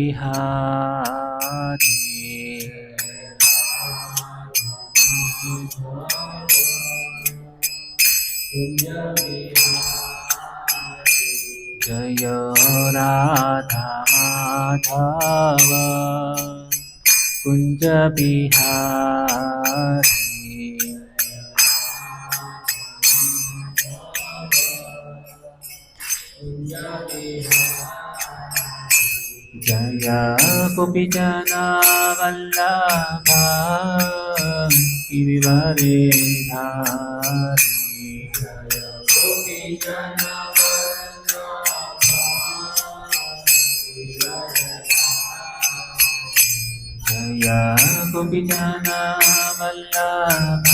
बिहारी जय राधा माधव कुंज बिहारी जय गोपीजन वल्लभ गिरिवरे धारी जय गोपीजन वल्लभ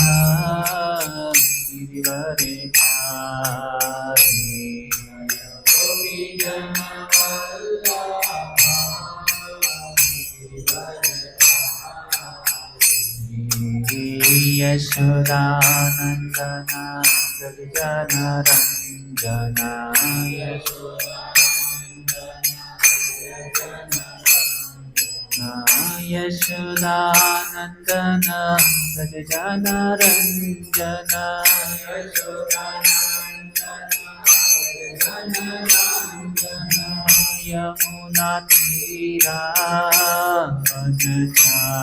गिरिवरे धारी यशोदानंदन जन रंजन यशोदानंदन जन रंजन यमुना तीरा वनचारी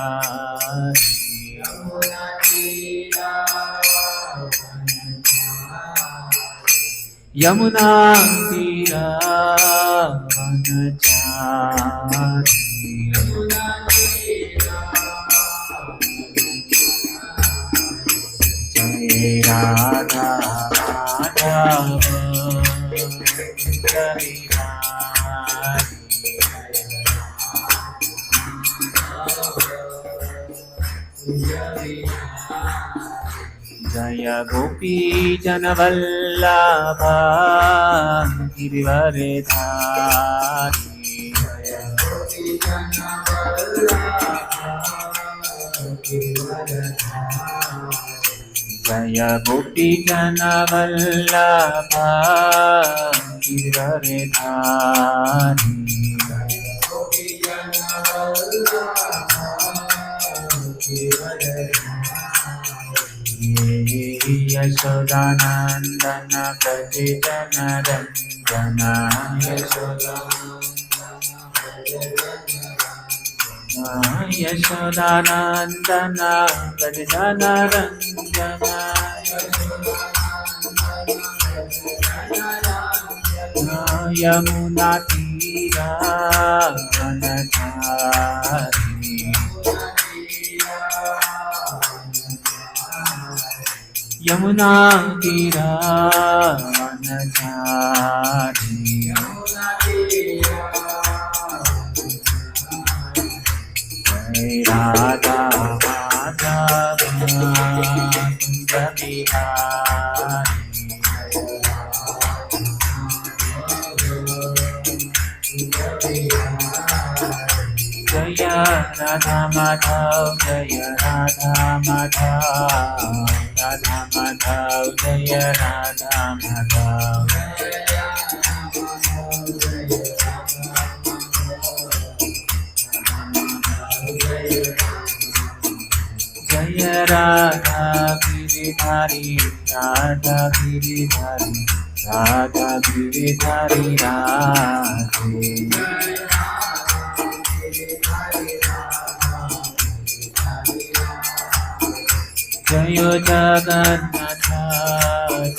यमुना तीरा वनचारी जय राधा माधव जय जय गोपी जनवल्लभ गिरिवरे धारी जय गोपी जनवल्लभ गिरिवरे धारी यशोदानंदन ब्रज जन रंजन यशोदानंदन ब्रज जन रंजन यमुना तीरा वनचारी यमुना तीरा वनचारी जय राधा माधव कुंज बिहारी जय राधा माधव जय राधा माधव राधा माधव जय राधा माधव जय राधा गिरिधारी राधा गिरिधारी राधा गिरिधारी राधे जय जगन्नाथ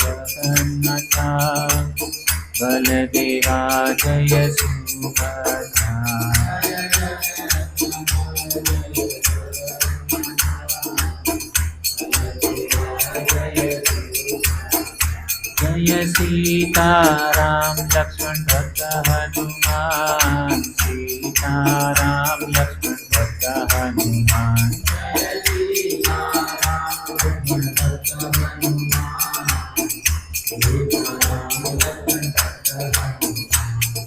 जगन्नाथ बलदेवा जय सुभद्रा जय सीताराम लक्ष्मण भक्त हनुमान सीताराम लक्ष्मण भक्त हनुमान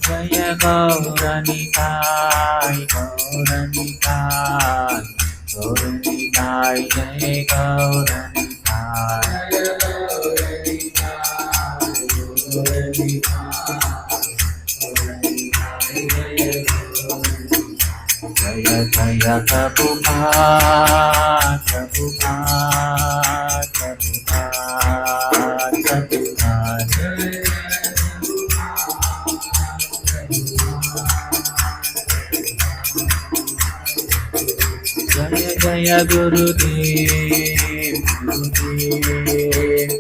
जय गौरनिताय गौरनिताय गौरनिताय जय गौरनिताय जय जय प्रभुपाद प्रभुपाद प्रभुपाद प्रभुपाद जय जय गुरुदेव गुरुदेव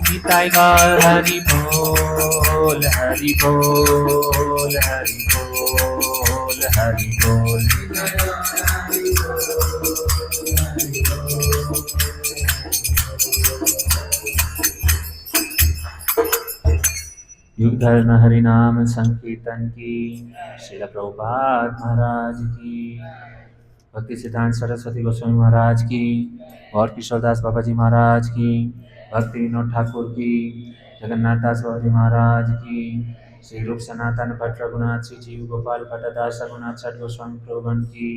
निताई गौर हरि बोल हरि बोल हरि बोल हरि बोल युग धर्म हरि नाम संकीर्तन की श्रील प्रभुपाद महाराज की भक्ति सिद्धांत सरस्वती गोस्वामी महाराज की और किशोरदास बाबा जी महाराज की भक्ति विनोद ठाकुर की जगन्नाथ दास बाबा जी महाराज की श्री रूप सनातन भट्ट रघुनाथ श्री जीव गोपाल भट्टदास रघुनाथ छठ गोस्वामी प्रभुगण की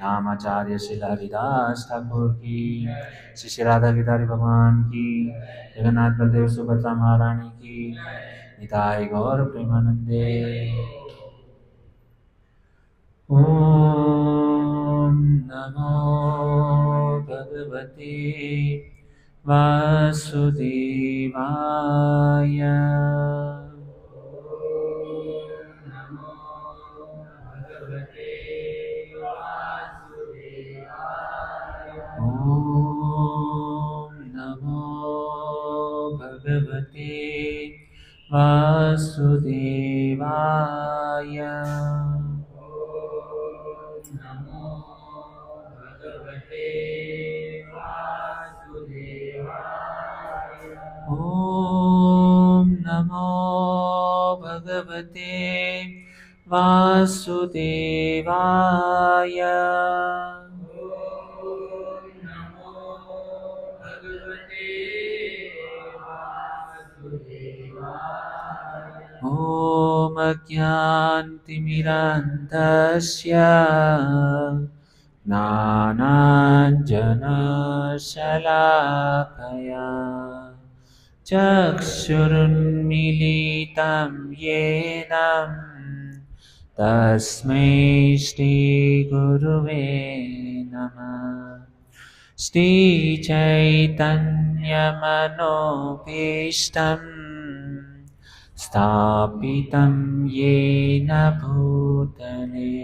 नामाचार्य श्री हरिदास ठाकुर की श्री राधा गिदारी भगवान की जगन्नाथ बलदेव सुभद्रा महारानी की निताय गौर प्रेमानंदे। ओम नमो भगवते वासुदेवाय। ओम नमो भगवते वासुदेवाय। ओम नमो भगवते वासुदेवाय। ओम अज्ञानतिमिरान्धस्य ज्ञानाञ्जनशलाकया चक्षुरुन्मीलितं येन तस्मै श्रीगुरुवे नमः। श्रीचैतन्यमनोभीष्टं स्थापितं येन भूतले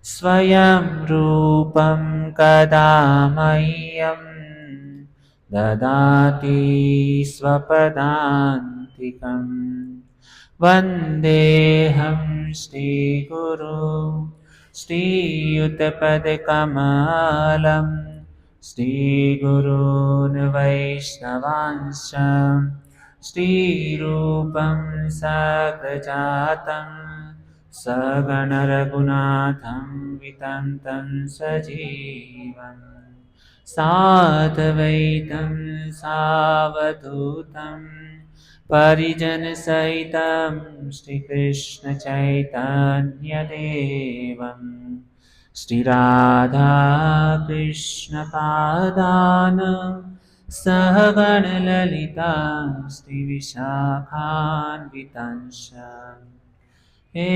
स्वयं रूपं कदा मह्यं ददाति स्वपदान्तिकं। वन्देऽहं श्रीगुरो श्रीयुतपदकमलं श्रीगुरून् वैष्णवांश्च श्रीरूपं साग्रजातं सगणरघुनाथं वितन्तं सजीवं साद्वैतं सावधूतं परिजनसहितं श्रीकृष्णचैतन्यदेवं श्रीराधाकृष्णपादान् सहगणललिता श्रीविशाखान्वितांश्च। हे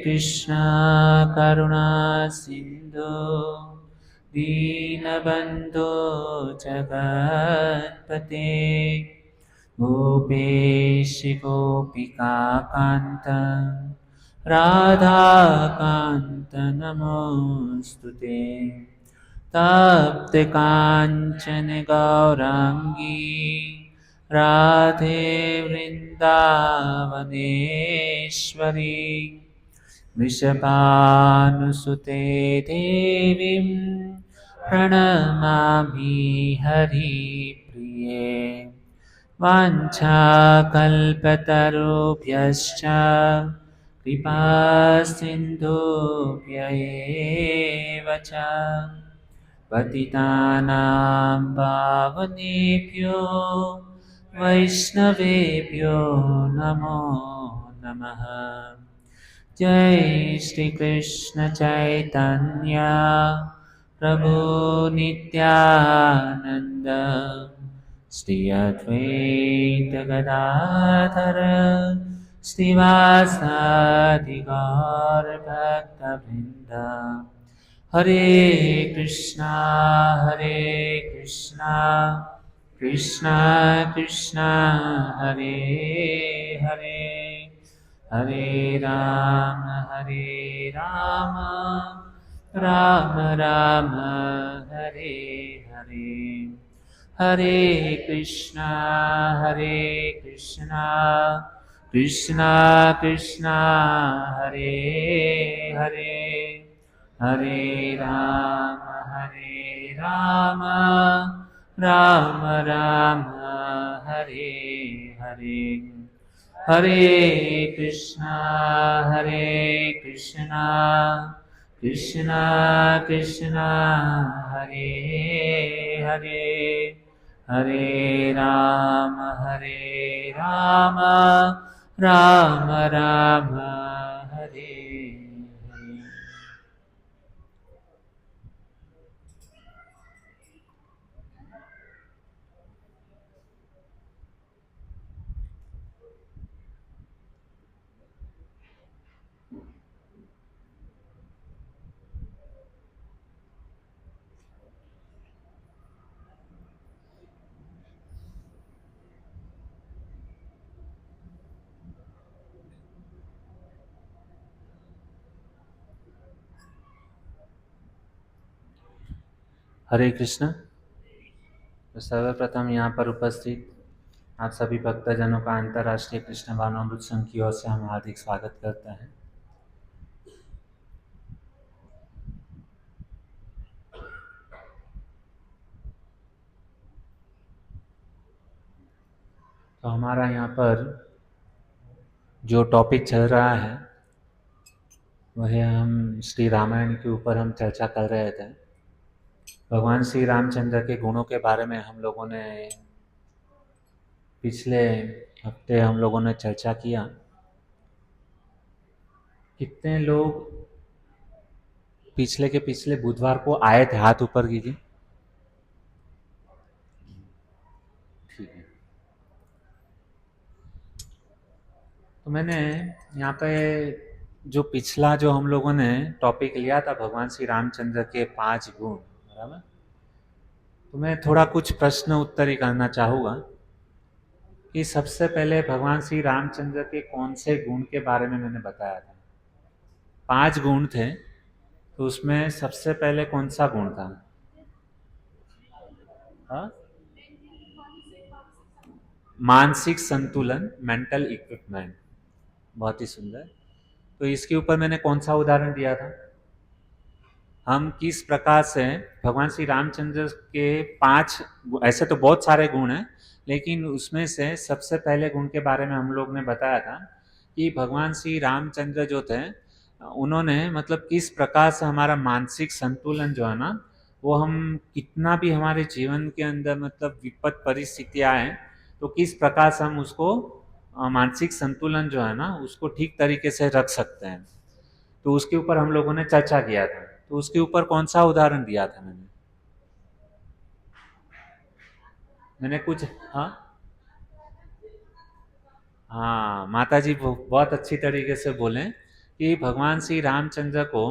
कृष्णा करुणा सिन्धु दीनबन्धो जगत्पते गोपेश गोपिकान्त राधाकान्त नमोऽस्तुते। तप्तकाञ्चन गौराङ्गी राधे वृन्दावनेश्वरी वृषभानुसुते देवीं प्रणमामि हरिप्रिये। वाञ्छाकल्पतरुभ्यश्च कृपासिन्धुभ्य एव च पतितानां पावनेभ्यो वैष्णवेभ्यो नमो नमः। जय श्री कृष्ण चैतन्य प्रभु नित्यानंद श्री अद्वैत गदाधर श्रीवासादि गौर भक्तवृंद हरे कृष्णा कृष्णा कृष्णा हरे हरे हरे राम राम राम हरे हरे हरे कृष्णा कृष्णा कृष्णा हरे हरे हरे राम राम राम हरे हरे हरे कृष्णा कृष्णा कृष्णा हरे हरे हरे राम राम राम हरे हरे। हरे कृष्ण। तो सर्वप्रथम यहाँ पर उपस्थित आप सभी भक्तजनों का अंतर्राष्ट्रीय कृष्ण भावनामृत संघ की ओर से हम हार्दिक स्वागत करते हैं। तो हमारा यहाँ पर जो टॉपिक चल रहा है वह हम श्री रामायण के ऊपर हम चर्चा कर रहे थे। भगवान श्री रामचंद्र के गुणों के बारे में हम लोगों ने पिछले हफ्ते चर्चा किया। कितने लोग पिछले बुधवार को आए थे? हाथ ऊपर कीजिए। ठीक है। तो मैंने यहाँ पे जो पिछला जो हम लोगों ने टॉपिक लिया था भगवान श्री रामचंद्र के 5 गुण, बराबर। तो मैं थोड़ा कुछ प्रश्न उत्तर ही करना चाहूँगा कि सबसे पहले भगवान श्री रामचंद्र के कौन से गुण के बारे में मैंने बताया था। 5 गुण थे, तो उसमें सबसे पहले कौन सा गुण था? हाँ? मानसिक संतुलन, मेंटल इक्विपमेंट। बहुत ही सुंदर। तो इसके ऊपर मैंने कौन सा उदाहरण दिया था? हम किस प्रकार से भगवान श्री रामचंद्र के 5, ऐसे तो बहुत सारे गुण हैं, लेकिन उसमें से सबसे पहले गुण के बारे में हम लोग ने बताया था कि भगवान श्री रामचंद्र जो थे उन्होंने मतलब किस प्रकार से हमारा मानसिक संतुलन जो है ना, वो हम कितना भी हमारे जीवन के अंदर मतलब विपद परिस्थितियाँ आए तो किस प्रकार से हम उसको मानसिक संतुलन जो है ना उसको ठीक तरीके से रख सकते हैं। तो उसके ऊपर हम लोगों ने चर्चा किया था। तो उसके ऊपर कौन सा उदाहरण दिया था मैंने कुछ? हाँ हाँ, माता जी बहुत अच्छी तरीके से बोले कि भगवान श्री रामचंद्र को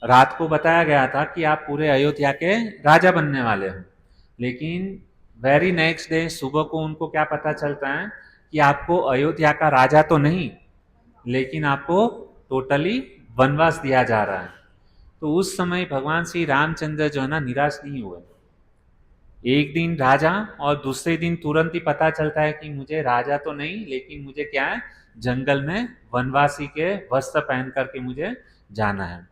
रात को बताया गया था कि आप पूरे अयोध्या के राजा बनने वाले हो, लेकिन वेरी नेक्स्ट डे सुबह को उनको क्या पता चलता है कि आपको अयोध्या का राजा तो नहीं, लेकिन आपको टोटली वनवास दिया जा रहा है। तो उस समय भगवान श्री रामचंद्र जो है ना निराश नहीं हुए। एक दिन राजा और दूसरे दिन तुरंत ही पता चलता है कि मुझे राजा तो नहीं, लेकिन मुझे क्या है, जंगल में वनवासी के वस्त्र पहन करके मुझे जाना है।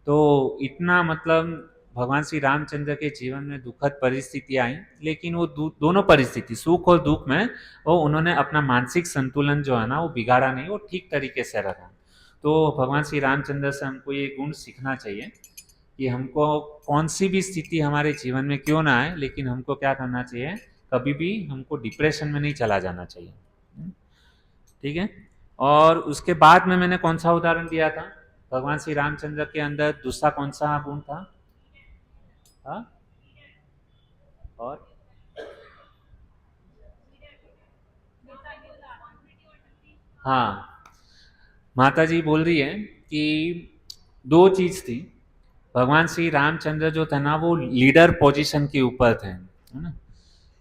तो इतना मतलब भगवान श्री रामचंद्र के जीवन में दुखद परिस्थिति आई, लेकिन वो दोनों परिस्थिति सुख और दुख में वो उन्होंने अपना मानसिक संतुलन जो है ना वो बिगाड़ा नहीं, वो ठीक तरीके से रखा। तो भगवान श्री रामचंद्र से हमको ये गुण सीखना चाहिए कि हमको कौन सी भी स्थिति हमारे जीवन में क्यों ना आए, लेकिन हमको क्या करना चाहिए, कभी भी हमको डिप्रेशन में नहीं चला जाना चाहिए। ठीक है। और उसके बाद में मैंने कौन सा उदाहरण दिया था? भगवान श्री रामचंद्र के अंदर दूसरा कौन सा गुण था? हाँ? और हाँ, माता जी बोल रही है कि दो चीज थी। भगवान श्री रामचंद्र जो थे ना वो लीडर पोजीशन के ऊपर थे, है ना।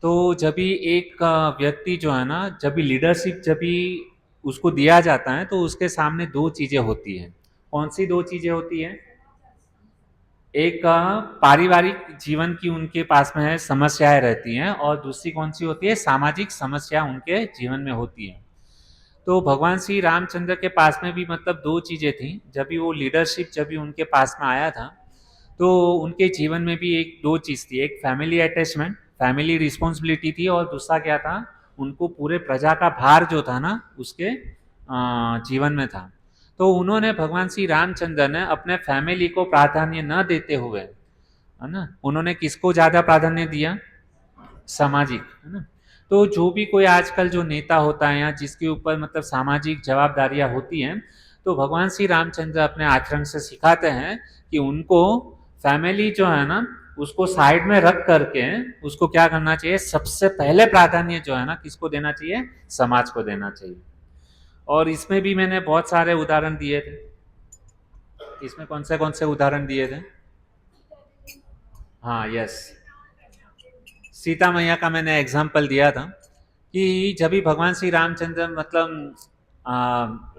तो जब भी एक व्यक्ति जो है ना, जब भी लीडरशिप जब भी उसको दिया जाता है तो उसके सामने दो चीजें होती हैं। कौन सी दो चीजें होती हैं? एक पारिवारिक जीवन की उनके पास में है समस्याएं रहती हैं, और दूसरी कौन सी होती है? सामाजिक समस्या उनके जीवन में होती है। तो भगवान श्री रामचंद्र के पास में भी मतलब दो चीजें थी। जब भी वो लीडरशिप जब भी उनके पास में आया था तो उनके जीवन में भी एक दो चीज थी। एक फैमिली अटैचमेंट, फैमिली रिस्पॉन्सिबिलिटी थी, और दूसरा क्या था? उनको पूरे प्रजा का भार जो था ना उसके जीवन में था। तो उन्होंने भगवान श्री रामचंद्र ने अपने फैमिली को प्राधान्य न देते हुए, है ना, उन्होंने किसको ज्यादा प्राधान्य दिया? सामाजिक, है ना। तो जो भी कोई आजकल जो नेता होता है या जिसके ऊपर मतलब सामाजिक जवाबदारियां होती हैं, तो भगवान श्री रामचंद्र अपने आचरण से सिखाते हैं कि उनको फैमिली जो है ना उसको साइड में रख करके उसको क्या करना चाहिए? सबसे पहले प्राधान्य जो है ना किसको देना चाहिए? समाज को देना चाहिए। और इसमें भी मैंने बहुत सारे उदाहरण दिए थे। इसमें कौन से उदाहरण दिए थे? हाँ, यस। सीता मैया का मैंने एग्जाम्पल दिया था कि जब भी भगवान श्री रामचंद्र मतलब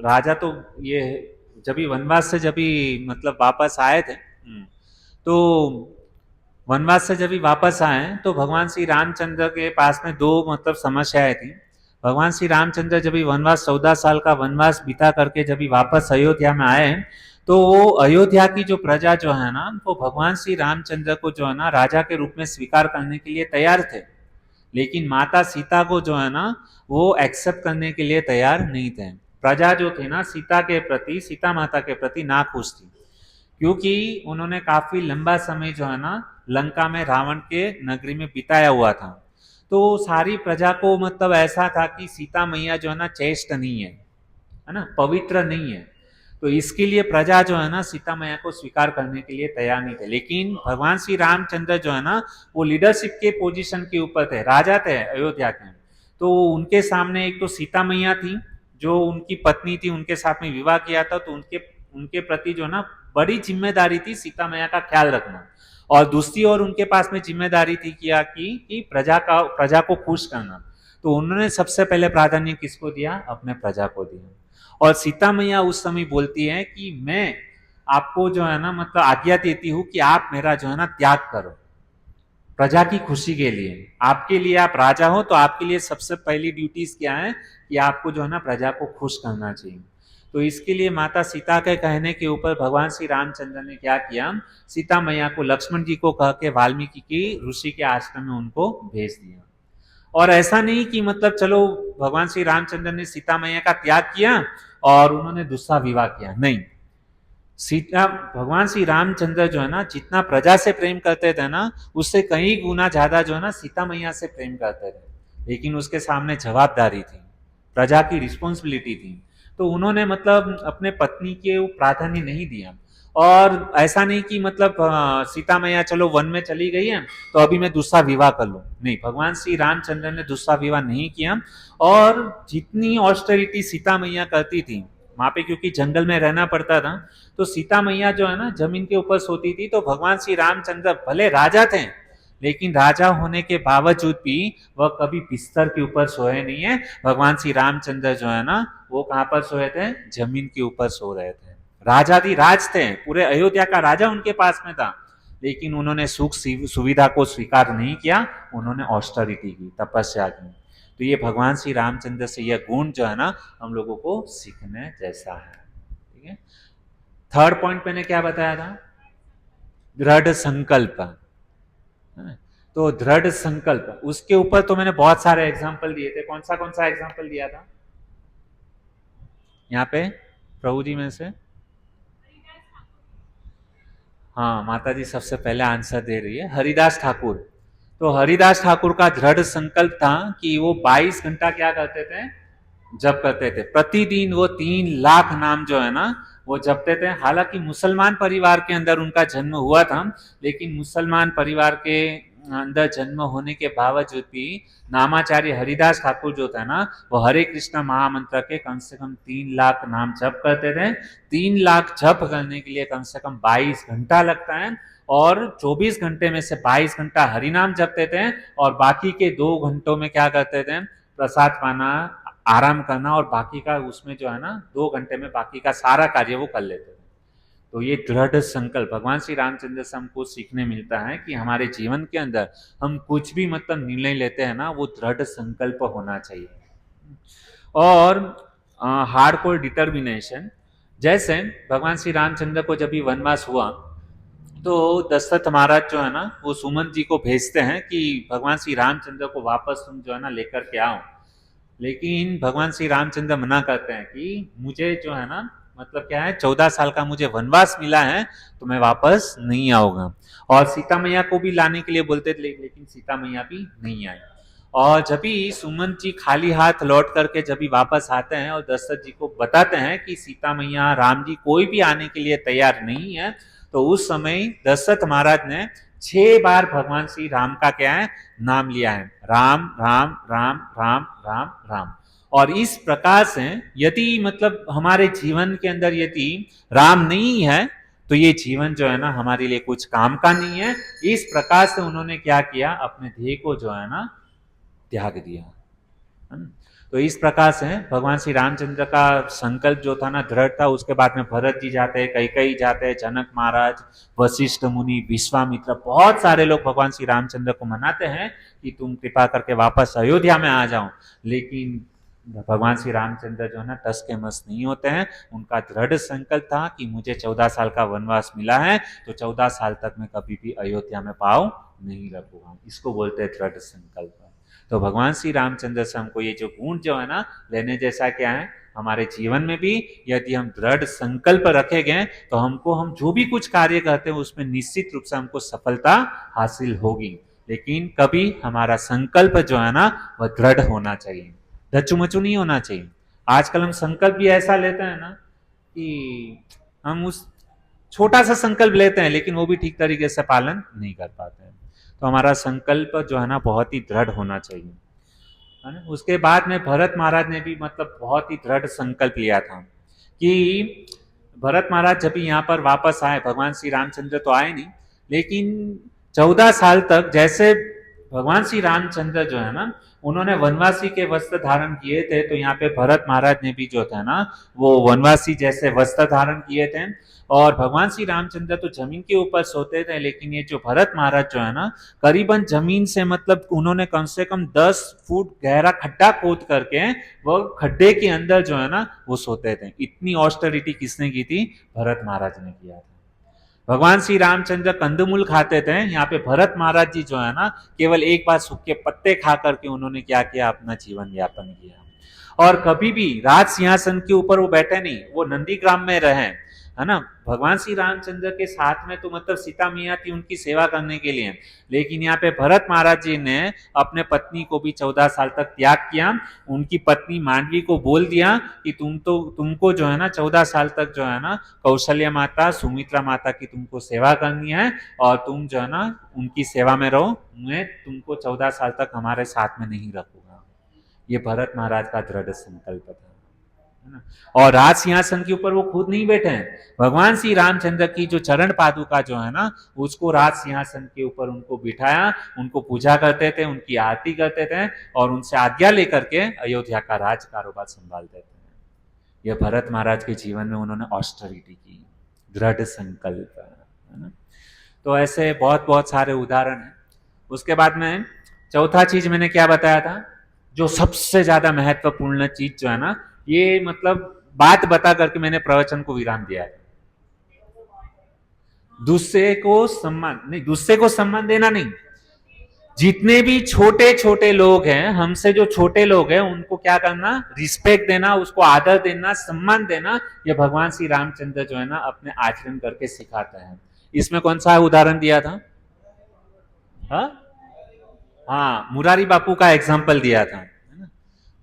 राजा तो ये जब भी वनवास से जब भी मतलब वापस आए थे, तो वनवास से जब भी वापस आए तो भगवान श्री रामचंद्र के पास में दो मतलब समस्याएं थी। भगवान श्री रामचंद्र जब भी वनवास 14 साल का वनवास बिता करके जब भी वापस अयोध्या में आए, तो वो अयोध्या की जो प्रजा जो है ना वो भगवान श्री रामचंद्र को जो है ना राजा के रूप में स्वीकार करने के लिए तैयार थे। लेकिन माता सीता को जो है ना वो एक्सेप्ट करने के लिए तैयार नहीं थे। प्रजा जो थी ना सीता के प्रति, सीता माता के प्रति नाखुश थी, क्योंकि उन्होंने काफी लंबा समय जो है ना लंका में रावण के नगरी में बिताया हुआ था। तो सारी प्रजा को मतलब ऐसा था कि सीता मैया जो है ना चेष्ट नहीं है ना, पवित्र नहीं है। तो इसके लिए प्रजा जो है ना सीता मैया को स्वीकार करने के लिए तैयार नहीं थे। लेकिन भगवान श्री रामचंद्र जो है ना वो लीडरशिप के पोजीशन के ऊपर थे, राजा थे अयोध्या के। तो उनके सामने एक तो सीता मैया थी जो उनकी पत्नी थी, उनके साथ में विवाह किया था, तो उनके उनके प्रति जो है ना बड़ी जिम्मेदारी थी सीता मैया का ख्याल रखना। और दूसरी ओर उनके पास में जिम्मेदारी थी क्या कि प्रजा को खुश करना। तो उन्होंने सबसे पहले प्राधान्य किसको दिया? अपने प्रजा को दिया। और सीता मैया उस समय बोलती है कि मैं आपको जो है ना मतलब आज्ञा देती हूं कि आप मेरा जो है ना त्याग करो प्रजा की खुशी के लिए। आपके लिए, आप राजा हो तो आपके लिए सबसे पहली ड्यूटीज क्या है कि आपको जो है ना प्रजा को खुश करना चाहिए। तो इसके लिए माता सीता के कहने के ऊपर भगवान श्री रामचंद्र ने क्या किया? सीता मैया को लक्ष्मण जी को कह के वाल्मीकि की ऋषि के आश्रम में उनको भेज दिया। और ऐसा नहीं कि मतलब चलो भगवान श्री रामचंद्र ने सीता मैया का त्याग किया और उन्होंने दूसरा विवाह किया, नहीं। सीता भगवान श्री रामचंद्र जो है ना जितना प्रजा से प्रेम करते थे ना उससे कई गुना ज्यादा जो है ना सीता मैया से प्रेम करते थे। लेकिन उसके सामने जवाबदारी थी, प्रजा की रिस्पॉन्सिबिलिटी थी। तो उन्होंने मतलब अपने पत्नी के प्राधान्य नहीं दिया। और ऐसा नहीं कि मतलब सीता मैया चलो वन में चली गई है तो अभी मैं दूसरा विवाह कर लूं, नहीं। भगवान श्री रामचंद्र ने दूसरा विवाह नहीं किया। और जितनी ऑस्टेरिटी सीता मैया करती थी वहां पे, क्योंकि जंगल में रहना पड़ता था, तो सीता मैया जो है ना जमीन के ऊपर सोती थी। तो भगवान श्री रामचंद्र भले राजा थे, लेकिन राजा होने के बावजूद भी वह कभी बिस्तर के ऊपर सोए नहीं है। भगवान श्री रामचंद्र जो है ना वो कहां पर सोए थे? जमीन के ऊपर सो रहे थे। राजाधिराज थे, पूरे अयोध्या का राजा उनके पास में था, लेकिन उन्होंने सुख सुविधा को स्वीकार नहीं किया। उन्होंने ऑस्टेरिटी की, तपस्या की। तो ये भगवान श्री रामचंद्र से यह गुण जो है ना हम लोगों को सीखने जैसा है। ठीक है। थर्ड पॉइंट मैंने क्या बताया था? दृढ़ संकल्प। तो दृढ़ संकल्प, उसके ऊपर तो मैंने बहुत सारे एग्जाम्पल दिए थे। कौन सा एग्जाम्पल दिया था यहाँ पे प्रभु जी में से? हाँ, माता जी सबसे पहले आंसर दे रही है, हरिदास ठाकुर। तो हरिदास ठाकुर का दृढ़ संकल्प था कि वो 22 घंटा क्या करते थे? जप करते थे। प्रतिदिन वो 3 लाख नाम जो है ना वो जपते थे। हालांकि मुसलमान परिवार के अंदर उनका जन्म हुआ था, लेकिन मुसलमान परिवार के अंदर जन्म होने के बावजूद भी नामाचार्य हरिदास ठाकुर जो था ना, वो हरे कृष्णा महामंत्र के कम से कम 3 लाख नाम जप करते थे। 3 लाख जप करने के लिए कम से कम 22 घंटा लगता है, और 24 घंटे में से 22 घंटा हरिनाम जपते थे, और बाकी के 2 घंटों में क्या करते थे, प्रसाद पाना, आराम करना, और बाकी का उसमें जो है ना 2 घंटे में बाकी का सारा कार्य वो कर लेते थे। तो ये दृढ़ संकल्प भगवान श्री रामचंद्र से हमको सीखने मिलता है कि हमारे जीवन के अंदर हम कुछ भी मतलब निर्णय लेते हैं ना, वो दृढ़ संकल्प होना चाहिए। और हार्डकोर डिटर्मिनेशन, जैसे भगवान श्री रामचंद्र को जब भी वनवास हुआ तो दशरथ महाराज जो है ना, वो सुमंत जी को भेजते हैं कि भगवान श्री रामचंद्र को वापस तुम जो है ना लेकर के आओ। लेकिन भगवान श्री रामचंद्र मना करते हैं कि मुझे जो है ना, मतलब क्या है, 14 साल का मुझे वनवास मिला है, तो मैं वापस नहीं आऊंगा। और सीता मैया को भी लाने के लिए बोलते थे, लेकिन सीता मैया भी नहीं आई। और जब भी सुमंत जी खाली हाथ लौट करके जब भी वापस आते हैं और दशरथ जी को बताते हैं कि सीता मैया, राम जी कोई भी आने के लिए तैयार नहीं है, तो उस समय दशरथ महाराज ने 6 बार भगवान श्री राम का क्या है, नाम लिया है, राम राम राम राम राम राम। और इस प्रकार से यदि मतलब हमारे जीवन के अंदर यदि राम नहीं है, तो ये जीवन जो है ना हमारे लिए कुछ काम का नहीं है। इस प्रकार से उन्होंने क्या किया, अपने ध्येय को जो है ना त्याग दिया, है ना। तो इस प्रकार से भगवान श्री रामचंद्र का संकल्प जो था ना दृढ़ था। उसके बाद में भरत जी जाते हैं, कैकेयी जाते हैं, जनक महाराज, वशिष्ठ मुनि, विश्वामित्र, बहुत सारे लोग भगवान श्री रामचंद्र को मनाते हैं कि तुम कृपा करके वापस अयोध्या में आ जाओ। लेकिन भगवान श्री रामचंद्र जो है ना टस के मस नहीं होते हैं। उनका दृढ़ संकल्प था कि मुझे 14 साल का वनवास मिला है, तो 14 साल तक मैं कभी भी अयोध्या में पाँव नहीं रखूंगा। इसको बोलते हैं दृढ़ संकल्प। तो भगवान श्री रामचंद्र से हमको ये जो गुण जो है ना लेने जैसा क्या है, हमारे जीवन में भी यदि हम दृढ़ संकल्प रखे गए, तो हमको हम जो भी कुछ कार्य करते हैं उसमें निश्चित रूप से हमको सफलता हासिल होगी। लेकिन कभी हमारा संकल्प जो है ना वह दृढ़ होना चाहिए, धच्चू-मच्चू नहीं होना चाहिए। आजकल हम संकल्प भी ऐसा लेते हैं ना कि हम उस छोटा सा संकल्प लेते हैं, लेकिन वो भी ठीक तरीके से पालन नहीं कर पाते हैं। तो हमारा संकल्प जो है ना बहुत ही दृढ़ होना चाहिए, है ना। उसके बाद में भरत महाराज ने भी मतलब बहुत ही दृढ़ संकल्प लिया था कि भरत महाराज जब भी यहाँ पर वापस आए, भगवान श्री रामचंद्र तो आए नहीं, लेकिन 14 साल तक जैसे भगवान श्री रामचंद्र जो है ना उन्होंने वनवासी के वस्त्र धारण किए थे, तो यहाँ पे भरत महाराज ने भी जो था ना वो वनवासी जैसे वस्त्र धारण किए थे। और भगवान श्री रामचंद्र तो जमीन के ऊपर सोते थे, लेकिन ये जो भरत महाराज जो है ना करीबन जमीन से मतलब उन्होंने कम से कम 10 फुट गहरा खड्डा खोद करके वो खड्डे के अंदर जो है ना वो सोते थे। इतनी ऑस्टेरिटी किसने की थी? भरत महाराज ने किया था। भगवान श्री रामचंद्र कंदमूल खाते थे, यहाँ पे भरत महाराज जी जो है ना केवल एक बार सूखे पत्ते खा करके उन्होंने क्या किया, अपना जीवन यापन किया। और कभी भी राज सिंहासन के ऊपर वो बैठे नहीं, वो नंदीग्राम में रहे, है ना। भगवान श्री रामचंद्र के साथ में तो मतलब सीता मैया थी उनकी सेवा करने के लिए, लेकिन यहाँ पे भरत महाराज जी ने अपने पत्नी को भी 14 साल तक त्याग किया। उनकी पत्नी मांडवी को बोल दिया कि तुमको जो है ना 14 साल तक जो है ना कौशल्या माता, सुमित्रा माता की तुमको सेवा करनी है, और तुम जो है ना उनकी सेवा में रहो, मैं तुमको 14 साल तक हमारे साथ में नहीं रखूंगा। ये भरत महाराज का दृढ़ संकल्प था, है ना। और राज सिंहासन के ऊपर वो खुद नहीं बैठे हैं, भगवान श्री रामचंद्र की जो चरण पादुका जो है ना उसको राज सिंहासन के ऊपर उनको बिठाया, उनको पूजा करते थे, उनकी आरती करते थे, और उनसे आज्ञा लेकर के अयोध्या का राज कारोबार संभालते थे। यह भरत महाराज के जीवन में उन्होंने ऑस्टेरिटी की, दृढ़ संकल्प, है ना। तो ऐसे बहुत बहुत सारे उदाहरण हैं। उसके बाद में चौथा चीज मैंने क्या बताया था, जो सबसे ज्यादा महत्वपूर्ण चीज जो है ना, ये मतलब बात बता करके मैंने प्रवचन को विराम दिया है। दूसरे को सम्मान नहीं, दूसरे को सम्मान देना नहीं, जितने भी छोटे छोटे लोग हैं, हमसे जो छोटे लोग हैं उनको क्या करना, रिस्पेक्ट देना, उसको आदर देना, सम्मान देना। ये भगवान श्री रामचंद्र जो है ना अपने आचरण करके सिखाते हैं। इसमें कौन सा उदाहरण दिया था? हाँ, मुरारी बापू का एग्जाम्पल दिया था, है ना।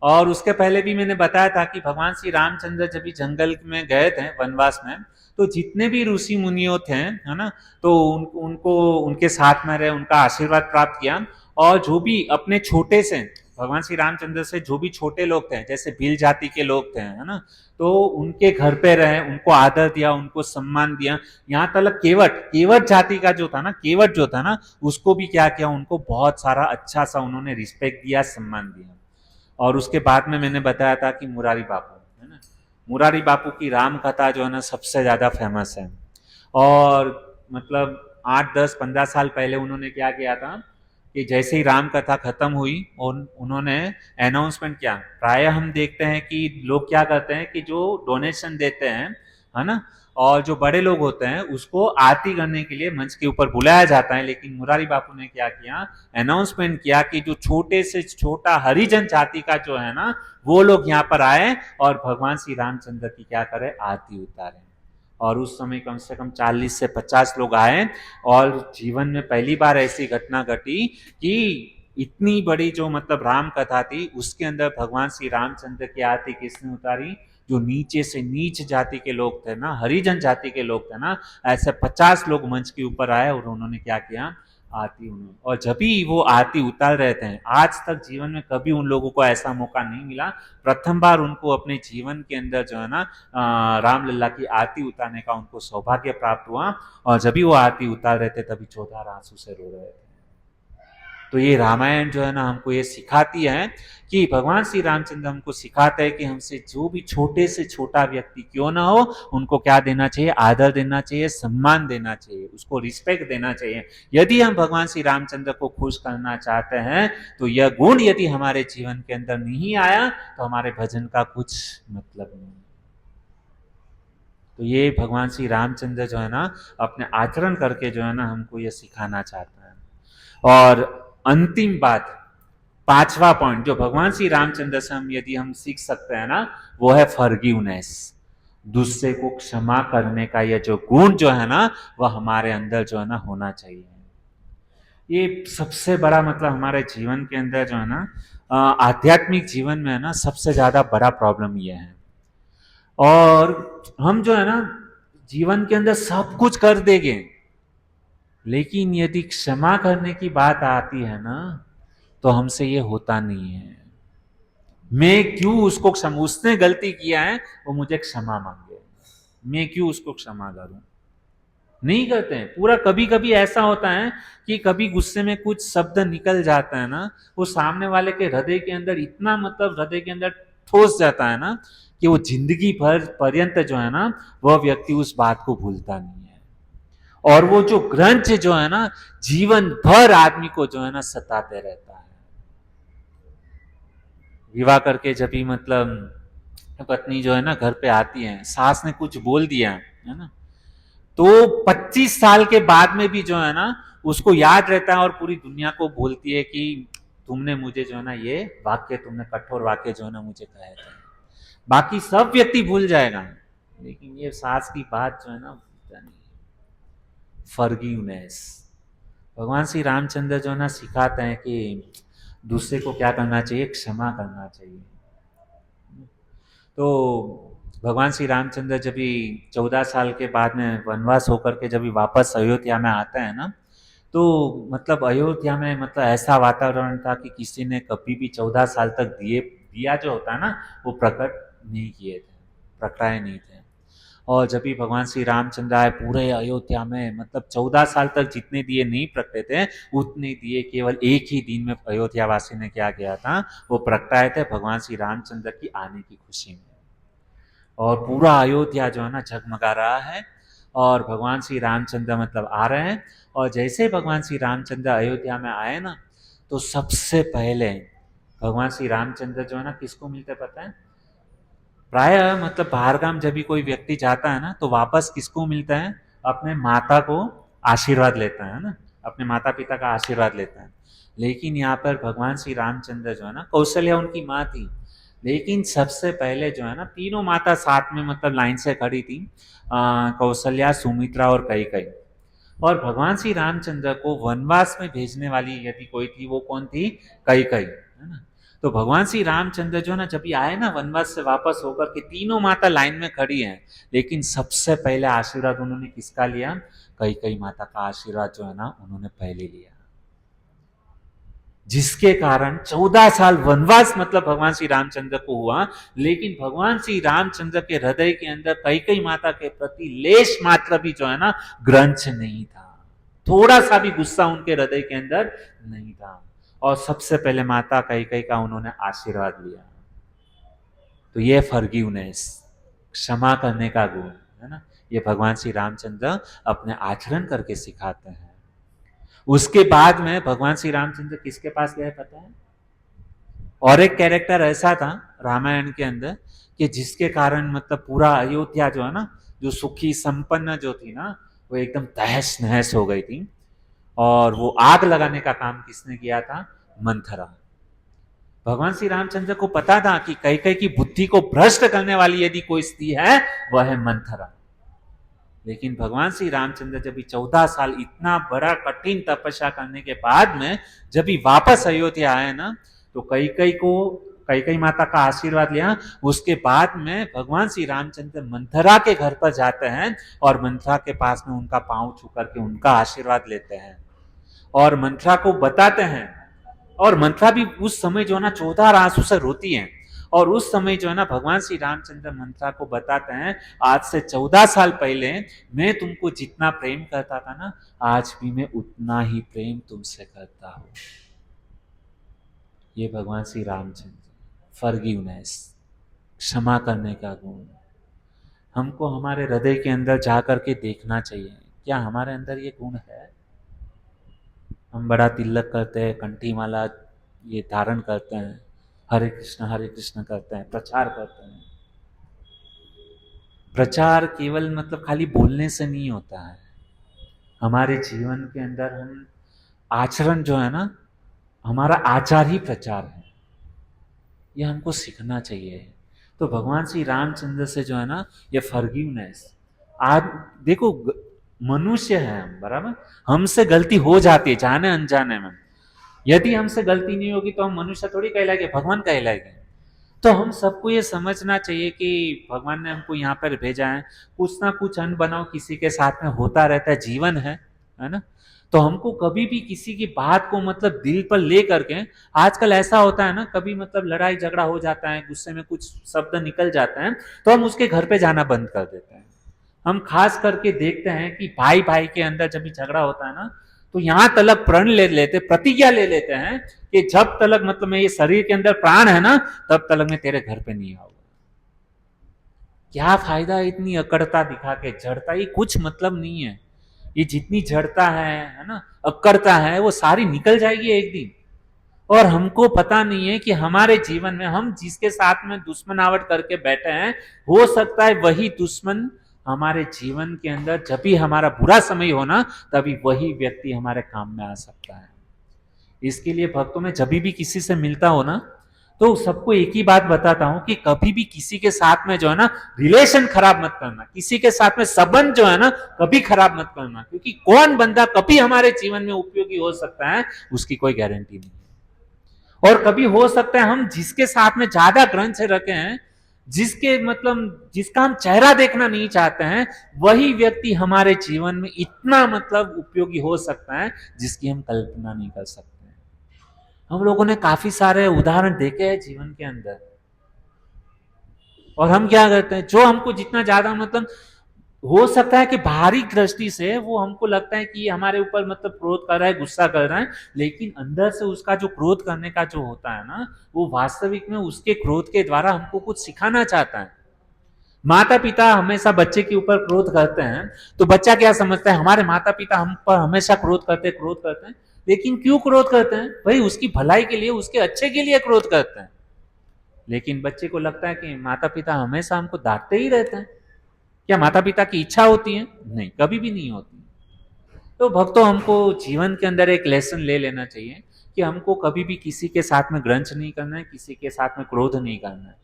और उसके पहले भी मैंने बताया था कि भगवान श्री रामचंद्र जब भी जंगल में गए थे वनवास में, तो जितने भी ऋषि मुनियों थे, है ना, तो उनको उनके साथ में रहे, उनका आशीर्वाद प्राप्त किया। और जो भी अपने छोटे से भगवान श्री रामचंद्र से जो भी छोटे लोग थे, जैसे भील जाति के लोग थे, है ना, तो उनके घर पे रहे, उनको आदर दिया, उनको सम्मान दिया। यहाँ तक केवट केवट जाति का जो था ना, केवट जो था ना, उसको भी क्या किया, उनको बहुत सारा अच्छा सा उन्होंने रिस्पेक्ट दिया, सम्मान दिया। और उसके बाद में मैंने बताया था कि मुरारी बापू, है ना, मुरारी बापू की राम कथा जो है ना सबसे ज्यादा फेमस है। और मतलब 8, 10, 15 साल पहले उन्होंने क्या किया था कि जैसे ही राम कथा खत्म हुई और उन्होंने अनाउंसमेंट किया। प्राय हम देखते हैं कि लोग क्या करते हैं कि जो डोनेशन देते हैं, है ना, और जो बड़े लोग होते हैं उसको आरती करने के लिए मंच के ऊपर बुलाया जाता है। लेकिन मुरारी बापू ने क्या किया, अनाउंसमेंट किया कि जो छोटे से छोटा हरिजन जाति का जो है ना, वो लोग यहाँ पर आए और भगवान श्री रामचंद्र की क्या करे, आरती उतारे। और उस समय कम से कम 40 से 50 लोग आए। और जीवन में पहली बार ऐसी घटना घटी कि इतनी बड़ी जो मतलब राम कथा थी, उसके अंदर भगवान श्री रामचंद्र की आरती किसने उतारी, जो नीचे से नीच जाति के लोग थे ना, हरिजन जाति के लोग थे ना, ऐसे 50 लोग मंच के ऊपर आए और उन्होंने क्या किया, आरती उन्होंने। और जब भी वो आरती उतार रहे थे, आज तक जीवन में कभी उन लोगों को ऐसा मौका नहीं मिला, प्रथम बार उनको अपने जीवन के अंदर जो है ना रामलला की आरती उतारने का उनको सौभाग्य प्राप्त हुआ। और जब भी वो आरती उतार रहे थे तभी चौधार आंसू से रो रहे थे। तो ये रामायण जो है ना हमको ये सिखाती है कि भगवान श्री रामचंद्र हमको सिखाते हैं कि हमसे जो भी छोटे से छोटा व्यक्ति क्यों ना हो, उनको क्या देना चाहिए, आदर देना चाहिए, सम्मान देना चाहिए, उसको रिस्पेक्ट देना चाहिए। यदि हम भगवान श्री रामचंद्र को खुश करना चाहते हैं तो यह गुण यदि हमारे जीवन के अंदर नहीं आया तो हमारे भजन का कुछ मतलब नहीं। तो ये भगवान श्री रामचंद्र जो है ना अपने आचरण करके जो है ना हमको ये सिखाना चाहता है। और अंतिम बात, पांचवा पॉइंट जो भगवान श्री रामचंद्र से हम सीख सकते हैं ना, वो है फॉरगिवनेस। दूसरे को क्षमा करने का यह जो गुण जो है ना, वह हमारे अंदर जो है ना होना चाहिए। ये सबसे बड़ा मतलब हमारे जीवन के अंदर जो है ना आध्यात्मिक जीवन में है ना सबसे ज्यादा बड़ा प्रॉब्लम ये है। और हम जो है ना जीवन के अंदर सब कुछ कर देंगे, लेकिन यदि क्षमा करने की बात आती है ना तो हमसे ये होता नहीं है। मैं क्यों उसको क्षमा, उसने गलती किया है वो मुझे क्षमा मांगे, मैं क्यों उसको क्षमा करूं, नहीं करते हैं। पूरा कभी कभी ऐसा होता है कि कभी गुस्से में कुछ शब्द निकल जाता है ना, वो सामने वाले के हृदय के अंदर इतना मतलब हृदय के अंदर ठोस जाता है ना कि वो जिंदगी भर पर्यंत जो है ना वह व्यक्ति उस बात को भूलता नहीं है। और वो जो ग्रंथ जो है ना जीवन भर आदमी को जो है ना सताते रहता है। विवाह करके जब भी मतलब पत्नी जो है ना घर पे आती है, सास ने कुछ बोल दिया है ना, तो 25 साल के बाद में भी जो है ना उसको याद रहता है और पूरी दुनिया को बोलती है कि तुमने मुझे जो है ना ये वाक्य, तुमने कठोर वाक्य जो है ना मुझे कहे थे। बाकी सब व्यक्ति भूल जाएगा, लेकिन ये सास की बात जो है ना भूलता नहीं। फॉरगिवनेस, भगवान श्री रामचंद्र जो है ना सिखाते हैं कि दूसरे को क्या करना चाहिए, क्षमा करना चाहिए। तो भगवान श्री रामचंद्र जब भी 14 साल के बाद में वनवास होकर के जब भी वापस अयोध्या में आते हैं ना, तो मतलब अयोध्या में मतलब ऐसा वातावरण था कि किसी ने कभी भी 14 साल तक दिया जो होता है ना वो प्रकट नहीं किए थे, प्रकटाए नहीं थे। और जब भी भगवान श्री रामचंद्र आए पूरे अयोध्या में, मतलब 14 साल तक जितने दिए नहीं प्रकटे थे उतने दिए केवल एक ही दिन में अयोध्या वासी ने क्या किया था, वो प्रकटाए थे भगवान श्री रामचंद्र की आने की खुशी में। और पूरा अयोध्या जो है ना झगमगा रहा है और भगवान श्री रामचंद्र मतलब आ रहे हैं। और जैसे ही भगवान श्री रामचंद्र अयोध्या में आए ना, तो सबसे पहले भगवान श्री रामचंद्र जो है ना किसको मिलते पता है? प्राय मतलब बाहरगाम जब भी कोई व्यक्ति जाता है ना तो वापस किसको मिलता है? अपने माता को आशीर्वाद लेता है ना, अपने माता पिता का आशीर्वाद लेता है। लेकिन यहाँ पर भगवान श्री रामचंद्र जो है ना, कौशल्या उनकी माँ थी, लेकिन सबसे पहले जो है ना तीनों माता साथ में मतलब लाइन से खड़ी थी, कौशल्या, सुमित्रा और कैकेयी। और भगवान श्री रामचंद्र को वनवास में भेजने वाली यदि कोई थी वो कौन थी? कैकेयी, है ना। तो भगवान श्री रामचंद्र जो है ना, जब ये आए ना वनवास से वापस होकर के, तीनों माता लाइन में खड़ी हैं, लेकिन सबसे पहले आशीर्वाद उन्होंने किसका लिया? कैकेयी माता का आशीर्वाद जो है ना उन्होंने पहले लिया, जिसके कारण 14 साल वनवास मतलब भगवान श्री रामचंद्र को हुआ, लेकिन भगवान श्री रामचंद्र के हृदय के अंदर कैकेयी माता के प्रति लेश मात्र भी जो है ना ग्रंथ नहीं था, थोड़ा सा भी गुस्सा उनके हृदय के अंदर नहीं था। और सबसे पहले माता कैकेयी का उन्होंने आशीर्वाद लिया। तो ये फॉरगिवनेस, क्षमा करने का गुण है ना, ये भगवान श्री रामचंद्र अपने आचरण करके सिखाते हैं। उसके बाद में भगवान श्री रामचंद्र किसके पास गए पता है? और एक कैरेक्टर ऐसा था रामायण के अंदर कि जिसके कारण मतलब पूरा अयोध्या जो है ना, जो सुखी संपन्न जो थी ना, वो एकदम तहस नहस हो गई थी। और वो आग लगाने का काम किसने किया था? मंथरा। भगवान श्री रामचंद्र को पता था कि कैकेयी की बुद्धि को भ्रष्ट करने वाली यदि कोई स्त्री है वह है मंथरा। लेकिन भगवान श्री रामचंद्र जब भी 14 साल इतना बड़ा कठिन तपस्या करने के बाद में जब भी वापस अयोध्या आए ना, तो कैकेयी माता का आशीर्वाद लिया। उसके बाद में भगवान श्री रामचंद्र मंथरा के घर पर जाते हैं और मंथरा के पास में उनका पांव छू करके उनका आशीर्वाद लेते हैं और मंथरा को बताते हैं। और मंथरा भी उस समय जो है ना 14 आंसू से रोती है। और उस समय जो है ना भगवान श्री रामचंद्र मंथरा को बताते हैं, आज से 14 साल पहले मैं तुमको जितना प्रेम करता था ना, आज भी मैं उतना ही प्रेम तुमसे करता हूं। ये भगवान श्री रामचंद्र, फॉरगिवनेस, क्षमा करने का गुण। हमको हमारे हृदय के अंदर जा करके देखना चाहिए, क्या हमारे अंदर ये गुण है? हम बड़ा तिलक करते हैं, कंठी माला ये धारण करते हैं, हरे कृष्ण करते हैं, प्रचार करते हैं। प्रचार केवल मतलब खाली बोलने से नहीं होता है, हमारे जीवन के अंदर हम आचरण जो है ना, हमारा आचार ही प्रचार है, ये हमको सीखना चाहिए। तो भगवान श्री रामचंद्र से जो है ना ये फॉरगिवनेस, आज देखो मनुष्य है हम, बराबर, हमसे गलती हो जाती है जाने अनजाने में। यदि हमसे गलती नहीं होगी तो हम मनुष्य थोड़ी कहलाएंगे, भगवान कहलाएंगे। तो हम सबको ये समझना चाहिए कि भगवान ने हमको यहाँ पर भेजा है, कुछ ना कुछ अनबनाव किसी के साथ में होता रहता है, जीवन है ना। तो हमको कभी भी किसी की बात को मतलब दिल पर ले करके, आजकल ऐसा होता है ना, कभी मतलब लड़ाई झगड़ा हो जाता है, गुस्से में कुछ शब्द निकल जाते हैं, तो हम उसके घर पे जाना बंद कर देते हैं। हम खास करके देखते हैं कि भाई भाई के अंदर जब भी झगड़ा होता है ना, तो यहां तलक प्रण ले लेते, प्रतिज्ञा ले लेते हैं कि जब तलक मतलब मैं ये शरीर के अंदर प्राण है ना, तब तलक मैं तेरे घर पे नहीं आऊंगा। क्या फायदा इतनी अकड़ता दिखा के, जड़ता, ये कुछ मतलब नहीं है। ये जितनी जड़ता है ना, अकड़ता है, वो सारी निकल जाएगी एक दिन। और हमको पता नहीं है कि हमारे जीवन में हम जिसके साथ में दुश्मनावट करके बैठे हैं, हो सकता है वही दुश्मन हमारे जीवन के अंदर जब भी हमारा बुरा समय हो ना, तभी वही व्यक्ति हमारे काम में आ सकता है। इसके लिए भक्तों में जब भी किसी से मिलता हो ना, तो सबको एक ही बात बताता हूं कि कभी भी किसी के साथ में जो है ना रिलेशन खराब मत करना, किसी के साथ में संबंध जो है ना कभी खराब मत करना, क्योंकि कौन बंदा कभी हमारे जीवन में उपयोगी हो सकता है उसकी कोई गारंटी नहीं है। और कभी हो सकता है हम जिसके साथ में ज्यादा ग्रंथ से रखे हैं, जिसके मतलब जिसका हम चेहरा देखना नहीं चाहते हैं, वही व्यक्ति हमारे जीवन में इतना मतलब उपयोगी हो सकता है जिसकी हम कल्पना नहीं कर सकते। हम लोगों ने काफी सारे उदाहरण देखे हैं जीवन के अंदर। और हम क्या करते हैं, जो हमको जितना ज्यादा मतलब हो सकता है कि बाहरी दृष्टि से वो हमको लगता है कि हमारे ऊपर मतलब क्रोध कर रहा है, गुस्सा कर रहा है, लेकिन अंदर से उसका जो क्रोध करने का जो होता है ना, वो वास्तविक में उसके क्रोध के द्वारा हमको कुछ सिखाना चाहता है। माता पिता हमेशा बच्चे के ऊपर क्रोध करते हैं, तो बच्चा क्या समझता है, हमारे माता पिता हम पर हमेशा क्रोध करते हैं। लेकिन क्यों क्रोध करते हैं? भाई उसकी भलाई के लिए, उसके अच्छे के लिए क्रोध करते हैं। लेकिन बच्चे को लगता है कि माता पिता हमेशा हमको डांटते ही रहते हैं। क्या माता पिता की इच्छा होती है? नहीं, कभी भी नहीं होती। तो भक्तों, हमको जीवन के अंदर एक लेसन ले लेना चाहिए कि हमको कभी भी किसी के साथ में ग्रंथ नहीं करना है, किसी के साथ में क्रोध नहीं करना है।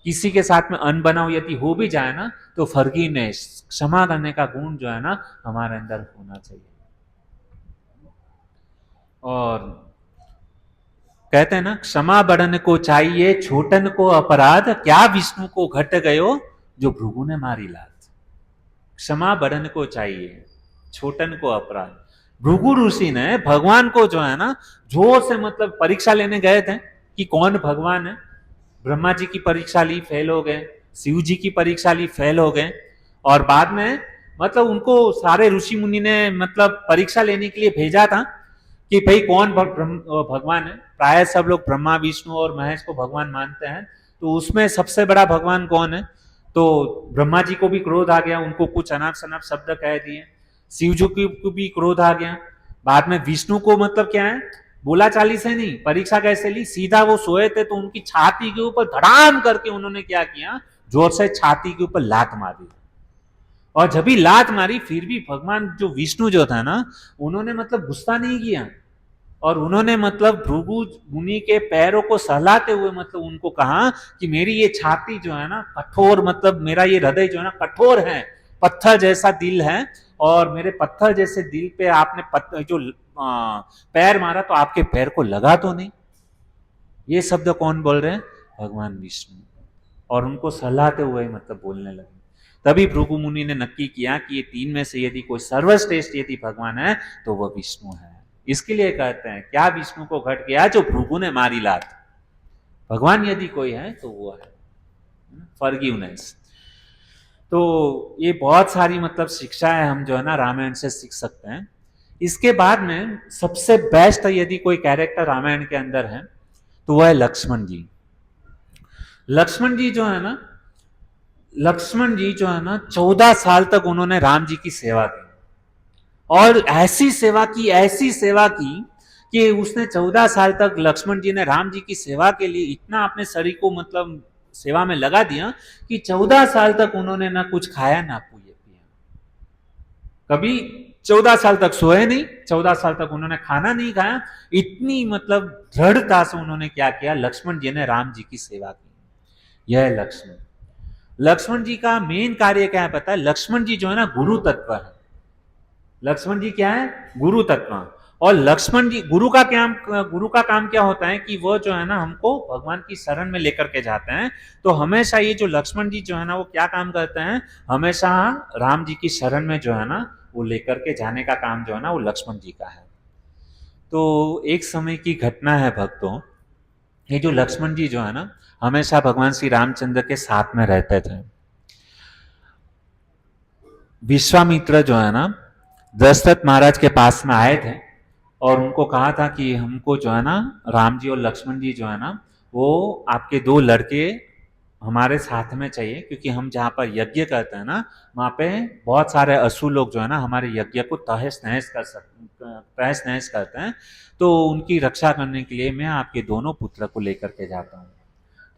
किसी के साथ में अनबनाव यदि हो भी जाए ना, तो फॉरगिवनेस, क्षमा करने का गुण जो है ना हमारे अंदर होना चाहिए। और कहते हैं ना, क्षमा बड़न को चाहिए छोटन को अपराध, क्या विष्णु को घट गयो जो भृगु ने मारी लात। क्षमा बड़न को चाहिए छोटन को अपराध। भृगु ऋषि ने भगवान को जो है ना जोर से मतलब परीक्षा लेने गए थे कि कौन भगवान है। ब्रह्मा जी की परीक्षा ली, फेल हो गए। शिव जी की परीक्षा ली, फेल हो गए। और बाद में मतलब उनको सारे ऋषि मुनि ने मतलब परीक्षा लेने के लिए भेजा था कि भाई कौन भगवान है। प्राय सब लोग ब्रह्मा विष्णु और महेश को भगवान मानते हैं, तो उसमें सबसे बड़ा भगवान कौन है। तो ब्रह्मा जी को भी क्रोध आ गया, उनको कुछ अनाप शनाप शब्द कह दिए। शिव जी को भी क्रोध आ गया। बाद में विष्णु को मतलब क्या है, बोला चाली से नहीं, परीक्षा कैसे ली, सीधा वो सोए थे तो उनकी छाती के ऊपर धड़ाम करके उन्होंने क्या किया, जोर से छाती के ऊपर लात मारी। और जब भी लात मारी फिर भी भगवान जो विष्णु जो था ना, उन्होंने मतलब गुस्सा नहीं किया। और उन्होंने मतलब भृगु मुनि के पैरों को सहलाते हुए मतलब उनको कहा कि मेरी ये छाती जो है ना कठोर, मतलब मेरा ये हृदय जो है ना कठोर है, पत्थर जैसा दिल है। और मेरे पत्थर जैसे दिल पे आपने जो पैर मारा तो आपके पैर को लगा तो नहीं। ये शब्द कौन बोल रहे हैं, भगवान विष्णु। और उनको सहलाते हुए मतलब बोलने लगे। तभी भृगु मुनि ने नक्की किया कि ये तीन में से यदि कोई सर्वश्रेष्ठ यदि भगवान है तो वह विष्णु है। इसके लिए कहते हैं क्या विष्णु को घट गया जो भृगु ने मारी लात। भगवान यदि कोई है तो वो है फॉरगिवनेस। तो ये बहुत सारी मतलब शिक्षाएं हम जो है ना रामायण से सीख सकते हैं। इसके बाद में सबसे बेस्ट यदि कोई कैरेक्टर रामायण के अंदर है तो वह है लक्ष्मण जी। लक्ष्मण जी जो है ना, लक्ष्मण जी जो है ना 14 साल तक उन्होंने राम जी की सेवा की। और ऐसी सेवा की, ऐसी सेवा की कि उसने 14 साल तक लक्ष्मण जी ने राम जी की सेवा के लिए इतना अपने शरीर को मतलब सेवा में लगा दिया कि 14 साल तक उन्होंने ना कुछ खाया ना पिया। कभी 14 साल तक सोए नहीं, 14 साल तक उन्होंने खाना नहीं खाया। इतनी मतलब दृढ़ता से उन्होंने क्या किया, लक्ष्मण जी ने राम जी की सेवा की। यह है लक्ष्मण। लक्ष्मण जी का मेन कार्य क्या है पता है, लक्ष्मण जी जो है ना गुरु तत्व है। लक्ष्मण जी क्या है, गुरु तत्व। और लक्ष्मण जी गुरु का काम क्या होता है कि वो जो है ना हमको भगवान की शरण में लेकर के जाते हैं। तो हमेशा ये जो लक्ष्मण जी जो है ना वो क्या काम करते हैं, हमेशा राम जी की शरण में जो है ना वो लेकर के जाने का काम जो है ना वो लक्ष्मण जी का है। तो एक समय की घटना है भक्तों, ये जो लक्ष्मण जी जो है ना हमेशा भगवान श्री रामचंद्र के साथ में रहते थे। विश्वामित्र जो है ना दशरथ महाराज के पास में आए थे और उनको कहा था कि हमको जो है ना राम जी और लक्ष्मण जी जो है ना वो आपके दो लड़के हमारे साथ में चाहिए, क्योंकि हम जहाँ पर यज्ञ करते हैं ना वहाँ पे बहुत सारे असुर लोग जो है ना हमारे यज्ञ को तहस नहस करते हैं। तो उनकी रक्षा करने के लिए मैं आपके दोनों पुत्र को लेकर के जाता हूँ।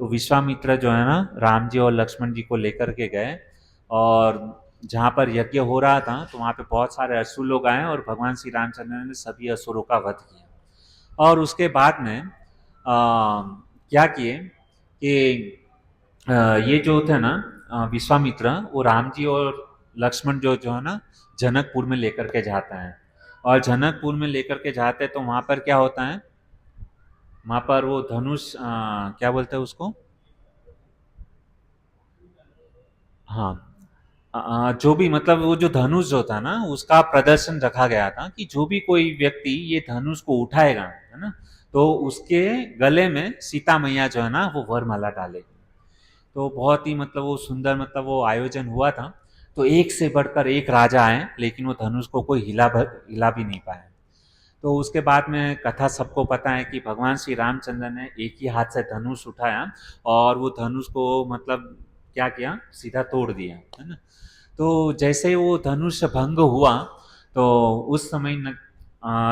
तो विश्वामित्र जो है ना राम जी और लक्ष्मण जी को लेकर के गए। और जहाँ पर यज्ञ हो रहा था तो वहाँ पे बहुत सारे असुर लोग आए और भगवान श्री रामचंद्र ने सभी असुरों का वध किया। और उसके बाद में क्या किए कि ये जो थे ना विश्वामित्र, वो राम जी और लक्ष्मण जो है ना जनकपुर में लेकर के जाते हैं। और जनकपुर में लेकर के जाते हैं तो वहाँ पर क्या होता है, वहाँ पर वो धनुष क्या बोलते हैं उसको, हाँ जो भी मतलब वो जो धनुष जो था ना उसका प्रदर्शन रखा गया था कि जो भी कोई व्यक्ति ये धनुष को उठाएगा है ना तो उसके गले में सीता मैया जो है ना वो वरमाला डालेगी। तो बहुत ही मतलब वो सुंदर मतलब वो आयोजन हुआ था। तो एक से बढ़कर एक राजा आए लेकिन वो धनुष को कोई हिला भी नहीं पाए। तो उसके बाद में कथा सबको पता है कि भगवान श्री रामचंद्र ने एक ही हाथ से धनुष उठाया और वो धनुष को मतलब क्या किया, सीधा तोड़ दिया है ना। तो जैसे वो धनुष भंग हुआ तो उस समय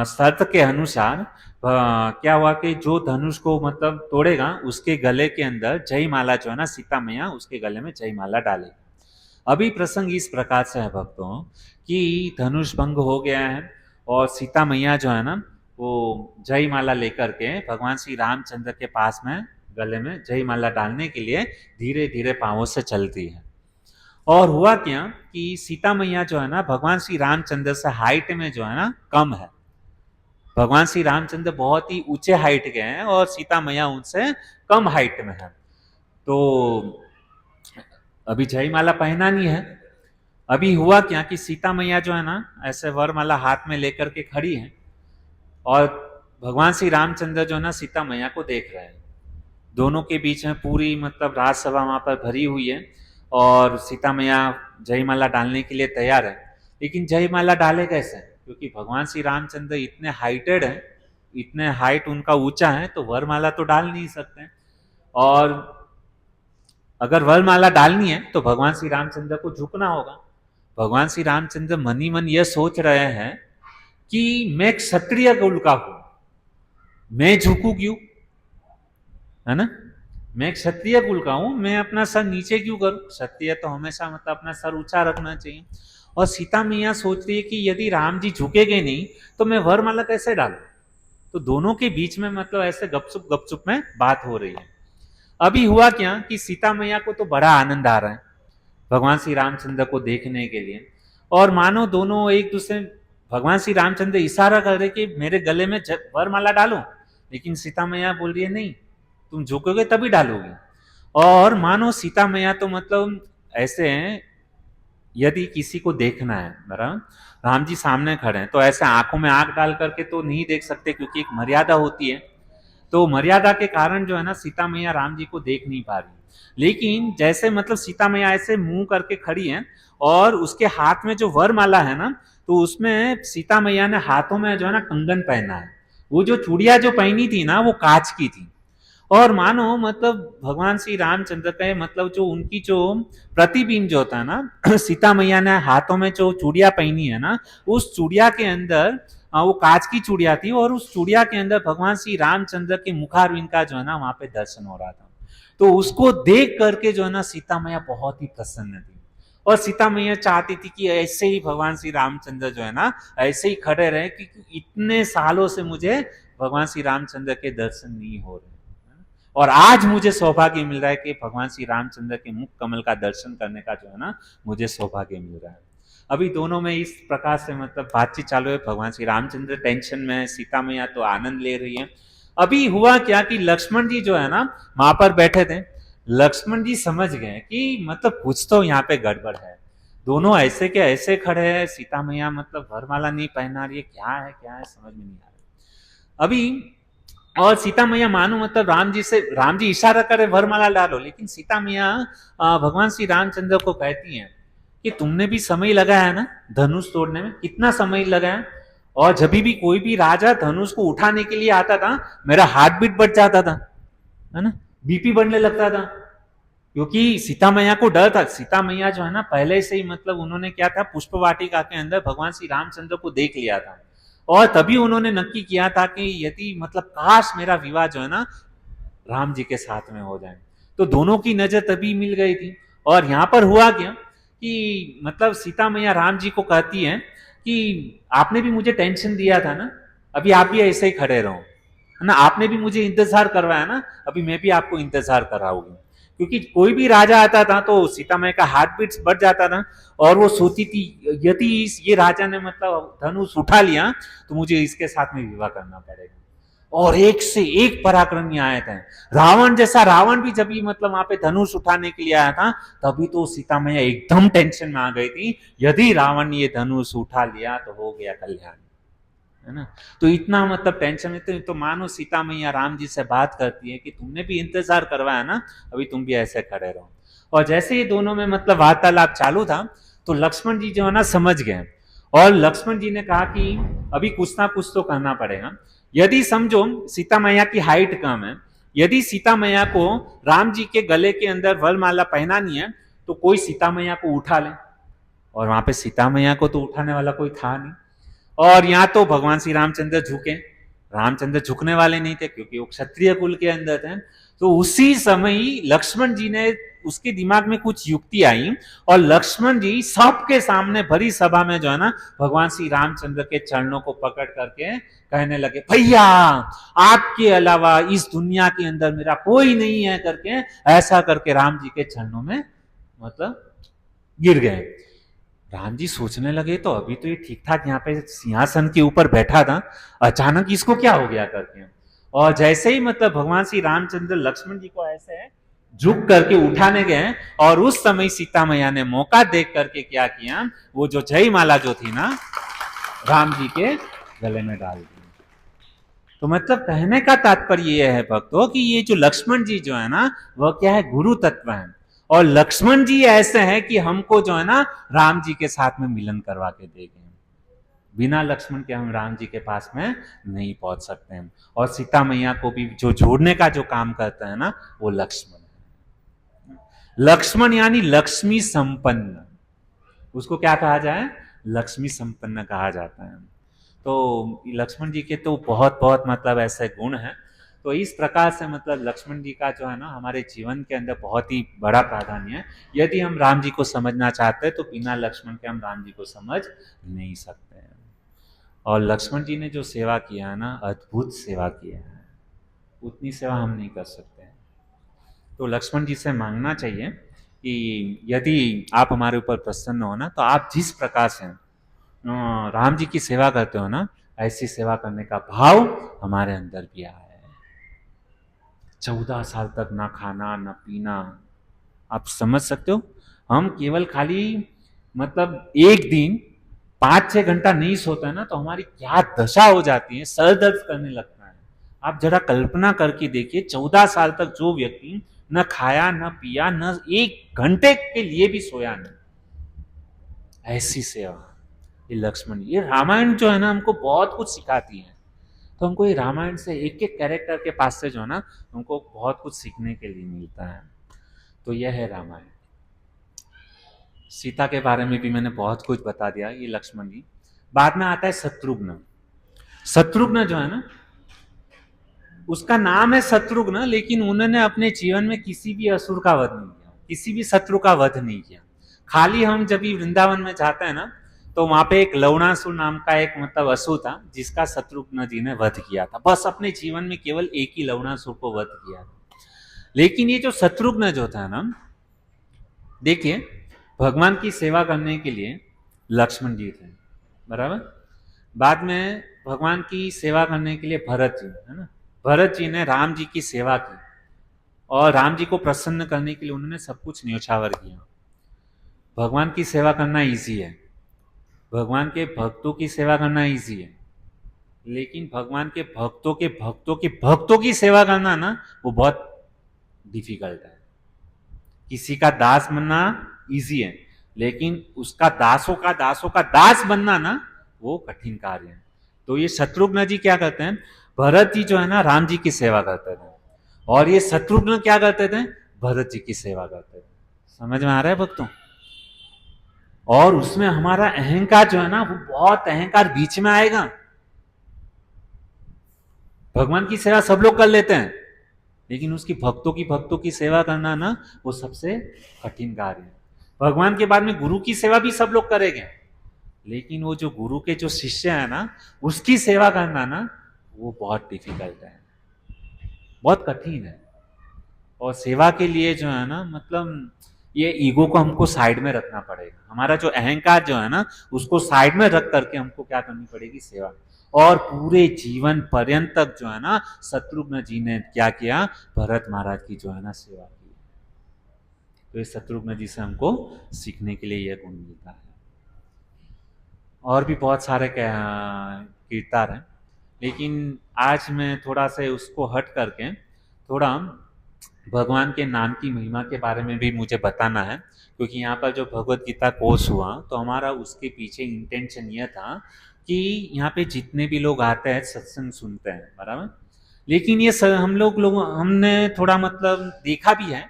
शर्त के अनुसार क्या हुआ कि जो धनुष को मतलब तोड़ेगा उसके गले के अंदर जय माला जो है ना सीता मैया उसके गले में जय माला डालेगी। अभी प्रसंग इस प्रकार से है भक्तों कि धनुष भंग हो गया है और सीता मैया जो है ना वो जय माला लेकर के भगवान श्री रामचंद्र के पास में गले में जय माला डालने के लिए धीरे धीरे पांवों से चलती है। और हुआ क्या कि सीता मैया जो है ना भगवान श्री रामचंद्र से हाइट में जो है ना कम है, भगवान श्री रामचंद्र बहुत ही ऊंचे हाइट के हैं और सीता मैया उनसे कम हाइट में है। तो अभी जयमाला पहना नहीं है। अभी हुआ क्या कि सीता मैया जो है ना ऐसे वरमाला हाथ में लेकर के खड़ी है और भगवान श्री रामचंद्र जो है ना सीता मैया को देख रहे हैं। दोनों के बीच में पूरी मतलब राजसभा वहां पर भरी हुई है और सीता मैया जयमाला डालने के लिए तैयार है। लेकिन जयमाला डाले कैसे, क्योंकि भगवान श्री रामचंद्र इतने हाइटेड है, इतने हाइट उनका ऊंचा है, तो वरमाला तो डाल नहीं सकते। और अगर वरमाला डालनी है तो भगवान श्री रामचंद्र को झुकना होगा। भगवान श्री रामचंद्र मन ही मन यह सोच रहे हैं कि मैं क्षत्रिय कुल का हूं, मैं झुकू क्यों, है ना, मैं क्षत्रिय कुल का हूं, मैं अपना सर नीचे क्यों करूं। क्षत्रिय तो हमेशा मतलब अपना सर ऊंचा रखना चाहिए। और सीता मैया सोच रही है कि यदि राम जी झुकेंगे नहीं तो मैं वरमाला कैसे डालूं। तो दोनों के बीच में मतलब ऐसे गपचुप में बात हो रही है। अभी हुआ क्या कि सीता मैया को तो बड़ा आनंद आ रहा है भगवान श्री रामचंद्र को देखने के लिए, और मानो दोनों एक दूसरे, भगवान श्री रामचंद्र इशारा कर रहे कि मेरे गले में वरमाला डालो, लेकिन सीता मैया बोल रही है नहीं, तुम झुकोगे तभी डालोगे। और मानो सीता मैया तो मतलब ऐसे हैं, यदि किसी को देखना है, बराबर राम जी सामने खड़े हैं तो ऐसे आंखों में आंख डाल करके तो नहीं देख सकते, क्योंकि एक मर्यादा होती है। तो मर्यादा के कारण जो है ना सीता मैया राम जी को देख नहीं पा रही। लेकिन जैसे मतलब सीता मैया ऐसे मुंह करके खड़ी है और उसके हाथ में जो वरमाला है ना, तो उसमें सीता मैया ने हाथों में जो है ना कंगन पहना है। वो जो चूड़िया जो पहनी थी ना वो कांच की थी। और मानो मतलब भगवान श्री रामचंद्र का मतलब जो उनकी जो प्रतिबिंब जो होता है ना, सीता मैया ने हाथों में जो चूड़िया पहनी है ना, उस चूड़िया के अंदर वो कांच की चूड़िया थी और उस चूड़िया के अंदर भगवान श्री रामचंद्र के मुखारविंद का जो है ना वहां पे दर्शन हो रहा था। तो उसको देख करके जो है ना सीता मैया बहुत ही प्रसन्न थी और सीता मैया चाहती थी कि ऐसे ही भगवान श्री रामचंद्र जो है ना ऐसे ही खड़े रहे, कि इतने सालों से मुझे भगवान श्री रामचंद्र के दर्शन नहीं हो रहे और आज मुझे सौभाग्य मिल रहा है कि भगवान श्री रामचंद्र के मुख कमल का दर्शन करने का जो है ना मुझे सौभाग्य मिल रहा है। अभी दोनों में इस प्रकार से मतलब बातचीत चालू है। भगवान श्री रामचंद्र टेंशन में है, सीता मैया तो आनंद ले रही है। अभी हुआ क्या कि लक्ष्मण जी जो है ना वहां पर बैठे थे। लक्ष्मण जी समझ गए कि मतलब कुछ तो यहाँ पे गड़बड़ है। दोनों ऐसे के ऐसे खड़े हैं, सीता मैया मतलब वरमाला नहीं पहना रही है, क्या है समझ में नहीं आ रहा। अभी और सीता मैया मानो मतलब राम जी इशारा करे वरमाला डालो, लेकिन सीता मैया भगवान श्री रामचंद्र को कहती हैं कि तुमने भी समय लगाया ना धनुष तोड़ने में, कितना समय लगाया। और जब भी कोई भी राजा धनुष को उठाने के लिए आता था मेरा हार्ट बीट बढ़ जाता था, है ना, बीपी बढ़ने लगता था, क्योंकि सीता मैया को डर था। सीता मैया जो है ना पहले से ही मतलब उन्होंने क्या था, पुष्प वाटिका के अंदर भगवान श्री रामचंद्र को देख लिया था और तभी उन्होंने नक्की किया था कि यदि मतलब काश मेरा विवाह जो है ना राम जी के साथ में हो जाए। तो दोनों की नजर तभी मिल गई थी। और यहाँ पर हुआ क्या कि मतलब सीता मैया राम जी को कहती है कि आपने भी मुझे टेंशन दिया था ना, अभी आप भी ऐसे ही खड़े रहो, है ना, आपने भी मुझे इंतजार करवाया ना, अभी मैं भी आपको इंतजार कराऊंगी। क्योंकि कोई भी राजा आता था तो सीता मैया का हार्ट बीट बढ़ जाता था और वो सोचती थी यदि ये राजा ने मतलब धनुष उठा लिया तो मुझे इसके साथ में विवाह करना पड़ेगा। और एक से एक पराक्रमी आए थे। रावण जैसा, रावण भी जब मतलब वहां पे धनुष उठाने के लिए आया था तभी तो सीता मैया एकदम टेंशन में आ गई थी, यदि रावण ने ये धनुष उठा लिया तो हो गया कल्याण, है ना। तो इतना मतलब टेंशन में तो मानो सीता मैया राम जी से बात करती है कि तुमने भी इंतजार करवाया ना, अभी तुम भी ऐसे खड़े रहो। और जैसे ही दोनों में मतलब वार्तालाप चालू था तो लक्ष्मण जी जो है ना समझ गए और लक्ष्मण जी ने कहा कि अभी कुछ ना कुछ तो करना पड़ेगा। यदि समझो सीता मैया की हाइट कम है, यदि सीता मैया को राम जी के गले के अंदर वरमाला पहनानी है तो कोई सीता मैया को उठा ले, और वहां पे सीता मैया को तो उठाने वाला कोई था नहीं। और यहाँ तो भगवान श्री रामचंद्र झुके, रामचंद्र झुकने वाले नहीं थे क्योंकि वो क्षत्रिय कुल के अंदर थे। तो उसी समय ही लक्ष्मण जी ने, उसके दिमाग में कुछ युक्ति आई और लक्ष्मण जी सबके सामने भरी सभा में जो है ना भगवान श्री रामचंद्र के चरणों को पकड़ करके कहने लगे, भैया आपके अलावा इस दुनिया के अंदर मेरा कोई नहीं है करके, ऐसा करके राम जी के चरणों में मतलब गिर गए। राम जी सोचने लगे तो अभी तो ये ठीक ठाक यहाँ पे सिंहासन के ऊपर बैठा था, अचानक इसको क्या हो गया करके। और जैसे ही मतलब भगवान श्री रामचंद्र लक्ष्मण जी को ऐसे झुक करके उठाने गए, और उस समय सीता मैया ने मौका देख करके क्या किया, वो जो जय माला जो थी ना राम जी के गले में डाल दी। तो मतलब कहने का तात्पर्य यह है भक्तों कि ये जो लक्ष्मण जी जो है ना, वह क्या है, गुरु तत्व है। और लक्ष्मण जी ऐसे हैं कि हमको जो है ना राम जी के साथ में मिलन करवा के देंगे। बिना लक्ष्मण के हम राम जी के पास में नहीं पहुंच सकते हैं। और सीता मैया को भी जो जोड़ने का जो काम करता है ना, वो लक्ष्मण है। लक्ष्मण यानी लक्ष्मी संपन्न, उसको क्या कहा जाए, लक्ष्मी संपन्न कहा जाता है। तो लक्ष्मण जी के तो बहुत बहुत मतलब ऐसे गुण हैं। तो इस प्रकार से मतलब लक्ष्मण जी का जो है ना हमारे जीवन के अंदर बहुत ही बड़ा प्राधान्य है। यदि हम राम जी को समझना चाहते हैं तो बिना लक्ष्मण के हम राम जी को समझ नहीं सकते हैं। और लक्ष्मण जी ने जो सेवा किया है ना, अद्भुत सेवा किया है, उतनी सेवा हम नहीं कर सकते हैं। तो लक्ष्मण जी से मांगना चाहिए कि यदि आप हमारे ऊपर प्रसन्न हो ना, तो आप जिस प्रकार से राम जी की सेवा करते हो ना, ऐसी सेवा करने का भाव हमारे अंदर भी आया है। 14 साल तक ना खाना ना पीना, आप समझ सकते हो। हम केवल खाली मतलब एक दिन 5-6 घंटा नहीं सोते हैं ना, तो हमारी क्या दशा हो जाती है, सर दर्द करने लगता है। आप जरा कल्पना करके देखिए, 14 साल तक जो व्यक्ति न खाया न पिया न एक घंटे के लिए भी सोया नहीं, ऐसी सेवा, ये लक्ष्मण, ये रामायण जो है ना हमको बहुत कुछ सिखाती है। तो हमको ये रामायण से एक एक कैरेक्टर के पास से जो है ना हमको बहुत कुछ सीखने के लिए मिलता है। तो यह है रामायण। सीता के बारे में भी मैंने बहुत कुछ बता दिया, ये लक्ष्मण जी। बाद में आता है शत्रुघ्न। शत्रुघ्न जो है ना, उसका नाम है शत्रुघ्न, लेकिन उन्होंने अपने जीवन में किसी भी असुर का वध नहीं किया, किसी भी शत्रु का वध नहीं किया। खाली हम जब भी वृंदावन में जाते हैं ना, तो वहां पे एक लवणासुर नाम का एक मतलब असुर था, जिसका शत्रुघ्न जी ने वध किया था। बस अपने जीवन में केवल एक ही लवणासुर को वध किया था। लेकिन ये जो शत्रुघ्न जो था ना, देखिए भगवान की सेवा करने के लिए लक्ष्मण जी थे, बराबर। बाद में भगवान की सेवा करने के लिए भरत जी, है ना, भरत जी ने राम जी की सेवा की, और राम जी को प्रसन्न करने के लिए उन्होंने सब कुछ न्योछावर किया। भगवान की सेवा करना इजी है, भगवान के भक्तों की सेवा करना इजी है, लेकिन भगवान के भक्तों के भक्तों के भक्तों की सेवा करना ना, वो बहुत डिफिकल्ट है। किसी का दास बनना इजी है, लेकिन उसका दासों का दास बनना ना, वो कठिन कार्य है। तो ये शत्रुघ्न जी क्या करते हैं, भरत जी जो है ना राम जी की सेवा करते थे, और ये शत्रुघ्न क्या करते थे, भरत जी की सेवा करते थे। समझ में आ रहा है भक्तों। और उसमें हमारा अहंकार जो है ना, वो बहुत अहंकार बीच में आएगा। भगवान की सेवा सब लोग कर लेते हैं, लेकिन उसकी भक्तों की सेवा करना ना, वो सबसे कठिन कार्य है। भगवान के बाद में गुरु की सेवा भी सब लोग करेंगे, लेकिन वो जो गुरु के जो शिष्य है ना, उसकी सेवा करना ना, वो बहुत डिफिकल्ट है, बहुत कठिन है। और सेवा के लिए जो है ना, मतलब ये ईगो को हमको साइड में रखना पड़ेगा। हमारा जो अहंकार जो है ना, उसको साइड में रख करके हमको क्या करनी पड़ेगी, सेवा। और पूरे जीवन पर्यंत तक जो है ना, शत्रुघ्न जी ने क्या किया, भरत महाराज की जो है ना सेवा की। तो इस शत्रुघ्न जी से हमको सीखने के लिए यह गुण मिलता है। और भी बहुत सारे कीर्तार हैं, लेकिन आज मैं थोड़ा सा उसको हट करके थोड़ा भगवान के नाम की महिमा के बारे में भी मुझे बताना है। क्योंकि यहाँ पर जो भगवत गीता कोर्स हुआ, तो हमारा उसके पीछे इंटेंशन यह था कि यहाँ पे जितने भी लोग आते हैं सत्संग सुनते हैं, बराबर। लेकिन ये हम लोग हमने थोड़ा मतलब देखा भी है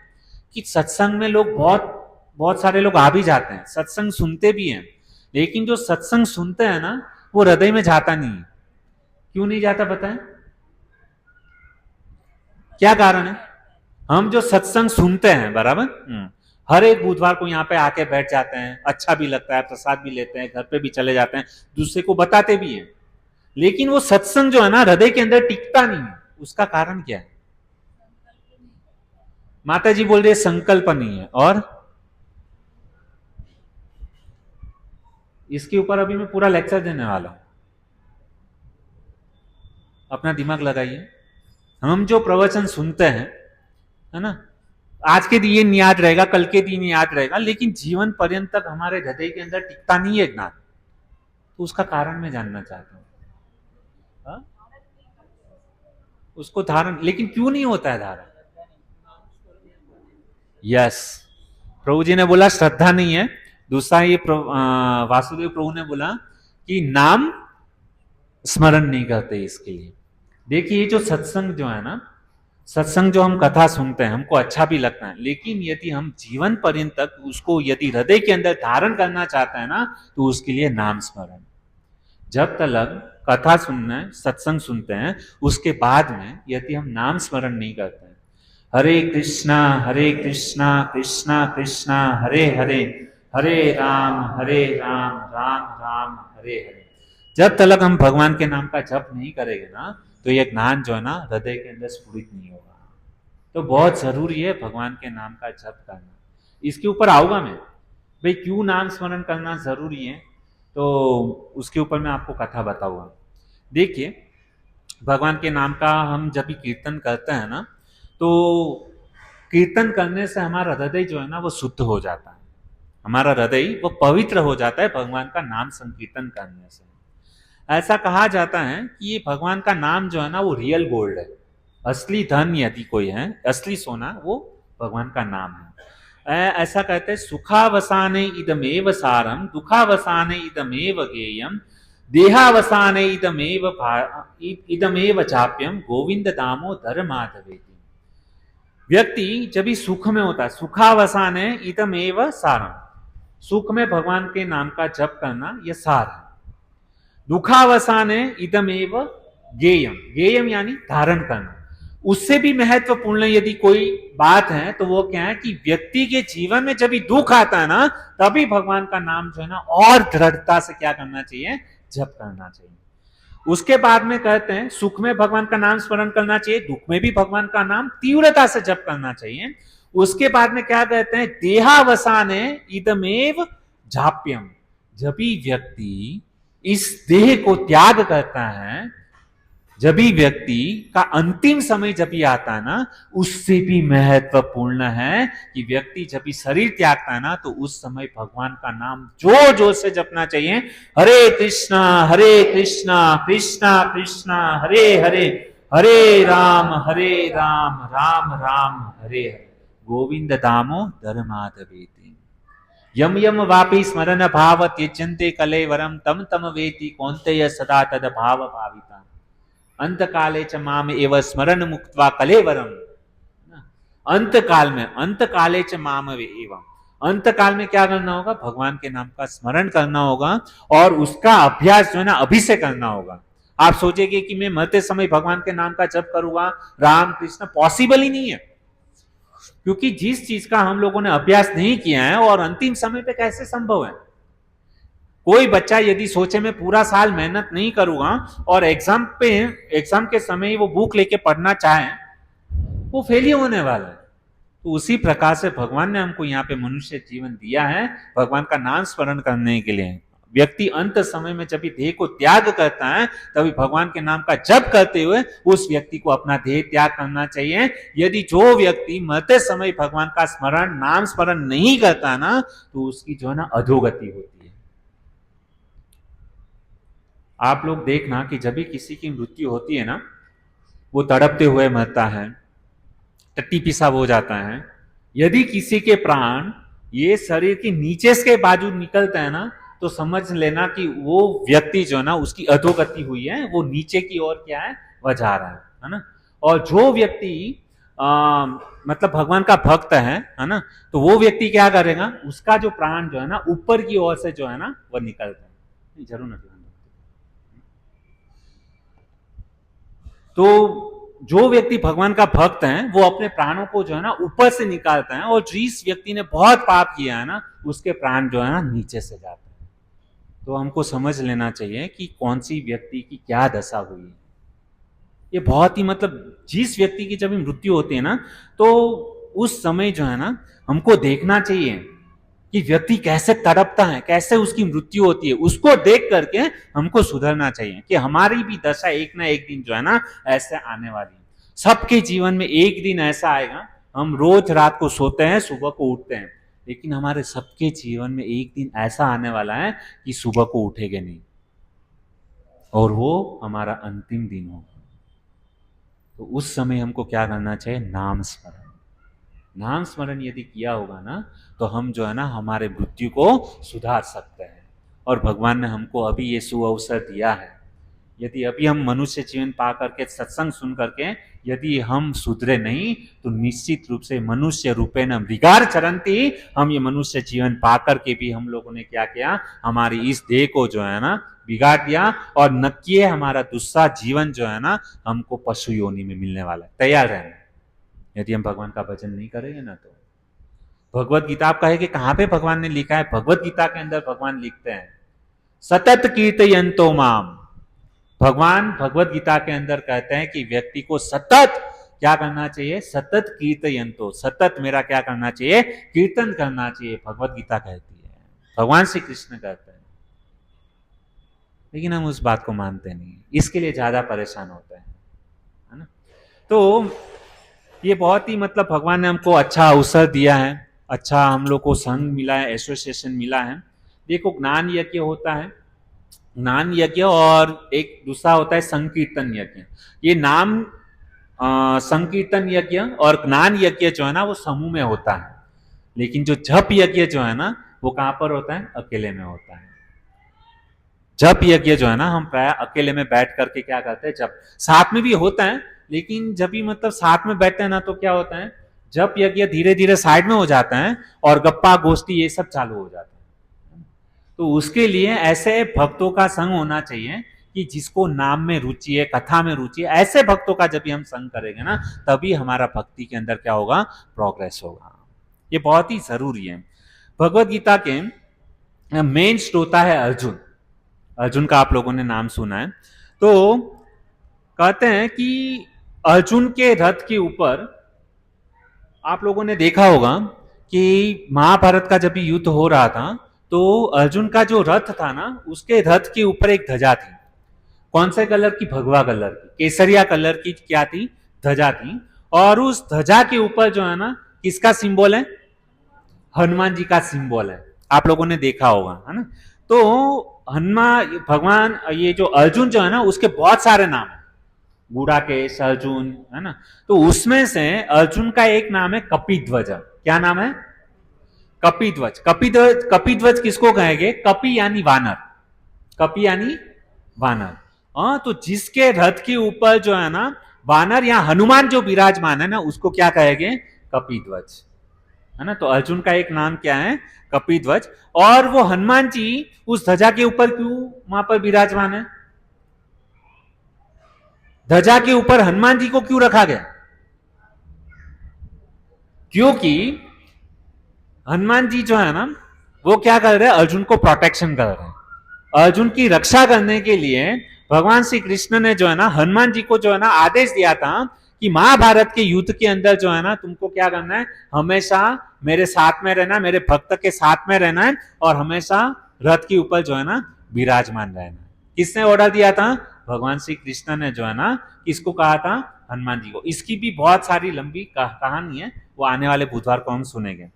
कि सत्संग में लोग बहुत बहुत सारे लोग आ भी जाते हैं, सत्संग सुनते भी हैं, लेकिन जो सत्संग सुनते हैं ना, वो हृदय में जाता नहीं है। क्यों नहीं जाता पता है, क्या कारण है। हम जो सत्संग सुनते हैं, बराबर, हर एक बुधवार को यहाँ पे आके बैठ जाते हैं, अच्छा भी लगता है, प्रसाद भी लेते हैं, घर पे भी चले जाते हैं, दूसरे को बताते भी हैं, लेकिन वो सत्संग जो है ना हृदय के अंदर टिकता नहीं है। उसका कारण क्या है, माता जी बोल रही है संकल्प नहीं है, और इसके ऊपर अभी मैं पूरा लेक्चर देने वाला हूं, अपना दिमाग लगाइए। हम जो प्रवचन सुनते हैं, है ना, आज के दिन नहीं याद रहेगा, कल के दिन याद रहेगा, लेकिन जीवन पर्यंत तक हमारे हृदय के अंदर टिकता नहीं है ज्ञान। तो उसका कारण मैं जानना चाहता हूं। हाँ? उसको धारण, लेकिन क्यों नहीं होता है धारण? यस, प्रभु जी ने बोला श्रद्धा नहीं है। दूसरा ये वासुदेव प्रभु ने बोला कि नाम स्मरण नहीं करते इसके लिए। देखिए, ये जो सत्संग जो है ना, सत्संग जो हम कथा सुनते हैं, हमको अच्छा भी लगता है, लेकिन यदि हम जीवन पर्यंत तक उसको यदि हृदय के अंदर धारण करना चाहते हैं ना, तो उसके लिए नाम स्मरण। जब तक कथा सुनना है, सत्संग सुनते हैं, उसके बाद में यदि हम नाम स्मरण नहीं करते हैं, हरे कृष्णा कृष्णा कृष्णा हरे हरे, हरे राम राम हरे हरे, जब तक हम भगवान के नाम का जप नहीं करेंगे ना, तो यह ज्ञान जो है ना हृदय के अंदर स्फुरित नहीं होगा। तो बहुत जरूरी है भगवान के नाम का जप करना। इसके ऊपर आऊंगा मैं, भाई क्यों नाम स्मरण करना जरूरी है, तो उसके ऊपर मैं आपको कथा बताऊंगा। देखिए, भगवान के नाम का हम जब भी कीर्तन करते हैं ना, तो कीर्तन करने से हमारा हृदय जो है ना वो शुद्ध हो जाता है, हमारा हृदय वो पवित्र हो जाता है भगवान का नाम संकीर्तन करने से। ऐसा कहा जाता है कि ये भगवान का नाम जो है ना वो रियल गोल्ड है, असली धन यदि कोई है, असली सोना, वो भगवान का नाम है। ऐसा कहते हैं, सुखावसाने इदमेव सारम, दुखावसाने इदमेव गेयम, देहावसाने इदमेव चाप्यम, गोविंद दामोदर माधवेति। व्यक्ति जब भी सुख में होता है, सुखावसाने इदमेव सारम, सुख में भगवान के नाम का जप करना यह सार है। दुखावसाने इदमेव गेयम, गेयम यानी धारण करना। उससे भी महत्वपूर्ण यदि कोई बात है तो वो क्या है कि व्यक्ति के जीवन में जब भी दुख आता है ना, तभी भगवान का नाम जो है ना और दृढ़ता से क्या करना चाहिए, जप करना चाहिए। उसके बाद में कहते हैं, सुख में भगवान का नाम स्मरण करना चाहिए, दुख में भी भगवान का नाम तीव्रता से जप करना चाहिए। उसके बाद में क्या कहते हैं, देहावसाने इदमेव जाप्यम, जब भी व्यक्ति इस देह को त्याग करता है, जब भी व्यक्ति का अंतिम समय जब भी आता है ना, उससे भी महत्वपूर्ण है कि व्यक्ति जब भी शरीर त्यागता है ना, तो उस समय भगवान का नाम जोर जोर से जपना चाहिए। हरे कृष्णा कृष्णा कृष्णा हरे हरे, हरे राम राम हरे हरे, गोविंद दामोदर माधवेति। यम यम वापि स्मरण भाव त्यजन्ते कलेवरम, तम तम वेति कौन्तेय सदा तद भाव भाविता, अंत काले च माम एव स्मरण मुक्त्वा कलेवरम। अंत काल में, अंत काले च माम एवं, अंत काल में क्या करना होगा, भगवान के नाम का स्मरण करना होगा और उसका अभ्यास जो है ना अभी से करना होगा। आप सोचेंगे कि मैं मरते समय भगवान के नाम का जप करूंगा, राम कृष्ण, पॉसिबल ही नहीं है, क्योंकि जिस चीज का हम लोगों ने अभ्यास नहीं किया है और अंतिम समय पे कैसे संभव है। कोई बच्चा यदि सोचे मैं पूरा साल मेहनत नहीं करूंगा और एग्जाम के समय वो बुक लेके पढ़ना चाहे, वो फेल ही होने वाला है। तो उसी प्रकार से भगवान ने हमको यहाँ पे मनुष्य जीवन दिया है भगवान का नाम स्मरण करने के लिए। व्यक्ति अंत समय में जब भी देह को त्याग करता है, तभी भगवान के नाम का जप करते हुए उस व्यक्ति को अपना देह त्याग करना चाहिए। यदि जो व्यक्ति मरते समय भगवान का स्मरण, नाम स्मरण नहीं करता ना, तो उसकी जो है ना अधोगति होती है। आप लोग देखना कि जब भी किसी की मृत्यु होती है ना, वो तड़पते हुए मरता है, टट्टी पिसाब हो जाता है। यदि किसी के प्राण ये शरीर के नीचे के बाजू निकलता है ना, तो समझ लेना कि वो व्यक्ति जो है ना उसकी अधोगति हुई है, वो नीचे की ओर क्या है, वह जा रहा है ना। और जो व्यक्ति मतलब भगवान का भक्त है ना, तो वो व्यक्ति क्या करेगा, उसका जो प्राण जो है ना ऊपर की ओर से जो है ना वह निकलता है। जरूर ना, तो जो व्यक्ति भगवान का भक्त है वो अपने प्राणों को जो है ना ऊपर से निकालता है, और जिस व्यक्ति ने बहुत पाप किया है ना, उसके प्राण जो है ना नीचे से जाते हैं। तो हमको समझ लेना चाहिए कि कौन सी व्यक्ति की क्या दशा हुई है। ये बहुत ही मतलब जिस व्यक्ति की जब मृत्यु होती है ना, तो उस समय जो है ना हमको देखना चाहिए कि व्यक्ति कैसे तड़पता है, कैसे उसकी मृत्यु होती है, उसको देख करके हमको सुधरना चाहिए कि हमारी भी दशा एक ना एक दिन जो है ना ऐसे आने वाली है। सबके जीवन में एक दिन ऐसा आएगा, हम रोज रात को सोते हैं, सुबह को उठते हैं, लेकिन हमारे सबके जीवन में एक दिन ऐसा आने वाला है कि सुबह को उठेंगे नहीं, और वो हमारा अंतिम दिन होगा। तो उस समय हमको क्या करना चाहिए? नाम स्मरण। नाम स्मरण यदि किया होगा ना, तो हम जो है ना हमारे मृत्यु को सुधार सकते हैं। और भगवान ने हमको अभी ये सुअवसर दिया है। यदि अभी हम मनुष्य जीवन पा करके, सत्संग सुन करके यदि हम सुधरे नहीं, तो निश्चित रूप से मनुष्य रूपे न मृगार चरंती, हम ये मनुष्य जीवन पा करके भी हम लोगों ने क्या किया? हमारी इस देह को जो है ना बिगाड़ दिया, और नक्कीय हमारा दूसरा जीवन जो है ना हमको पशु योनि में मिलने वाला है। तैयार रहना यदि हम भगवान का भजन नहीं करेंगे ना। तो भगवत गीता आप कहे कि कहां पे भगवान ने लिखा है? भगवत गीता के अंदर भगवान लिखते हैं सतत कीर्तयन्तो माम। भगवान भगवत गीता के अंदर कहते हैं कि व्यक्ति को सतत क्या करना चाहिए? सतत कीर्तयन्तो, सतत मेरा क्या करना चाहिए? कीर्तन करना चाहिए, भगवत गीता कहती है, भगवान श्री कृष्ण कहते हैं। लेकिन हम उस बात को मानते नहीं, इसके लिए ज्यादा परेशान होते हैं, है ना। तो ये बहुत ही मतलब भगवान ने हमको अच्छा अवसर दिया है, अच्छा हम लोग को संघ मिला है, एसोसिएशन मिला है। देखो, ज्ञान यज्ञ होता है, ज्ञान यज्ञ, और एक दूसरा होता है संकीर्तन यज्ञ। ये नाम संकीर्तन यज्ञ और ज्ञान यज्ञ जो है ना वो समूह में होता है, लेकिन जो जप यज्ञ जो है ना वो कहां पर होता है? अकेले में होता है। जप यज्ञ जो है ना हम प्राय अकेले में बैठ करके क्या करते हैं? जप साथ में भी होता है, लेकिन जब भी मतलब साथ में बैठते हैं ना तो क्या होता है? जप यज्ञ धीरे धीरे साइड में हो जाता है और गप्पा गोष्ठी ये सब चालू हो जाता है। तो उसके लिए ऐसे भक्तों का संग होना चाहिए कि जिसको नाम में रुचि है, कथा में रुचि है। ऐसे भक्तों का जब भी हम संग करेंगे ना, तभी हमारा भक्ति के अंदर क्या होगा? प्रोग्रेस होगा। ये बहुत ही जरूरी है। भगवत गीता के मेन श्रोता है अर्जुन। अर्जुन का आप लोगों ने नाम सुना है। तो कहते हैं कि अर्जुन के रथ के ऊपर आप लोगों ने देखा होगा कि महाभारत का जब युद्ध हो रहा था, तो अर्जुन का जो रथ था ना, उसके रथ के ऊपर एक ध्वजा थी। कौन से कलर की? भगवा कलर की, केसरिया कलर की क्या थी? ध्वजा थी। और उस ध्वजा के ऊपर जो है ना किसका सिंबल है? हनुमान जी का सिंबल है। आप लोगों ने देखा होगा, है ना। तो हनुमान भगवान, ये जो अर्जुन जो है ना उसके बहुत सारे नाम है, गुड़ाकेश अर्जुन, है ना। तो उसमें से अर्जुन का एक नाम है कपिध्वज। क्या नाम है? कपिध्वज। कपिध्वज, कपिध्वज किसको कहेंगे? कपि यानी वानर, कपि यानी वानर। हाँ, तो जिसके रथ के ऊपर जो है ना वानर या हनुमान जो विराजमान है ना, उसको क्या कहेंगे? कपिध्वज, है ना। तो अर्जुन का एक नाम क्या है? कपिध्वज। और वो हनुमान जी उस ध्वजा के ऊपर क्यों वहां पर विराजमान है? ध्वजा के ऊपर हनुमान जी को क्यों रखा गया? क्योंकि हनुमान जी जो है ना वो क्या कर रहे हैं? अर्जुन को प्रोटेक्शन कर रहे हैं। अर्जुन की रक्षा करने के लिए भगवान श्री कृष्ण ने जो है ना हनुमान जी को जो है ना आदेश दिया था कि महाभारत के युद्ध के अंदर जो है ना तुमको क्या करना है? हमेशा मेरे साथ में रहना, मेरे भक्त के साथ में रहना है, और हमेशा रथ के ऊपर जो है ना विराजमान रहना। किसने ऑर्डर दिया था? भगवान श्री कृष्ण ने जो है ना किसको कहा था? हनुमान जी को। इसकी भी बहुत सारी लंबी कहानी है, वो आने वाले बुधवार को हम सुनेंगे।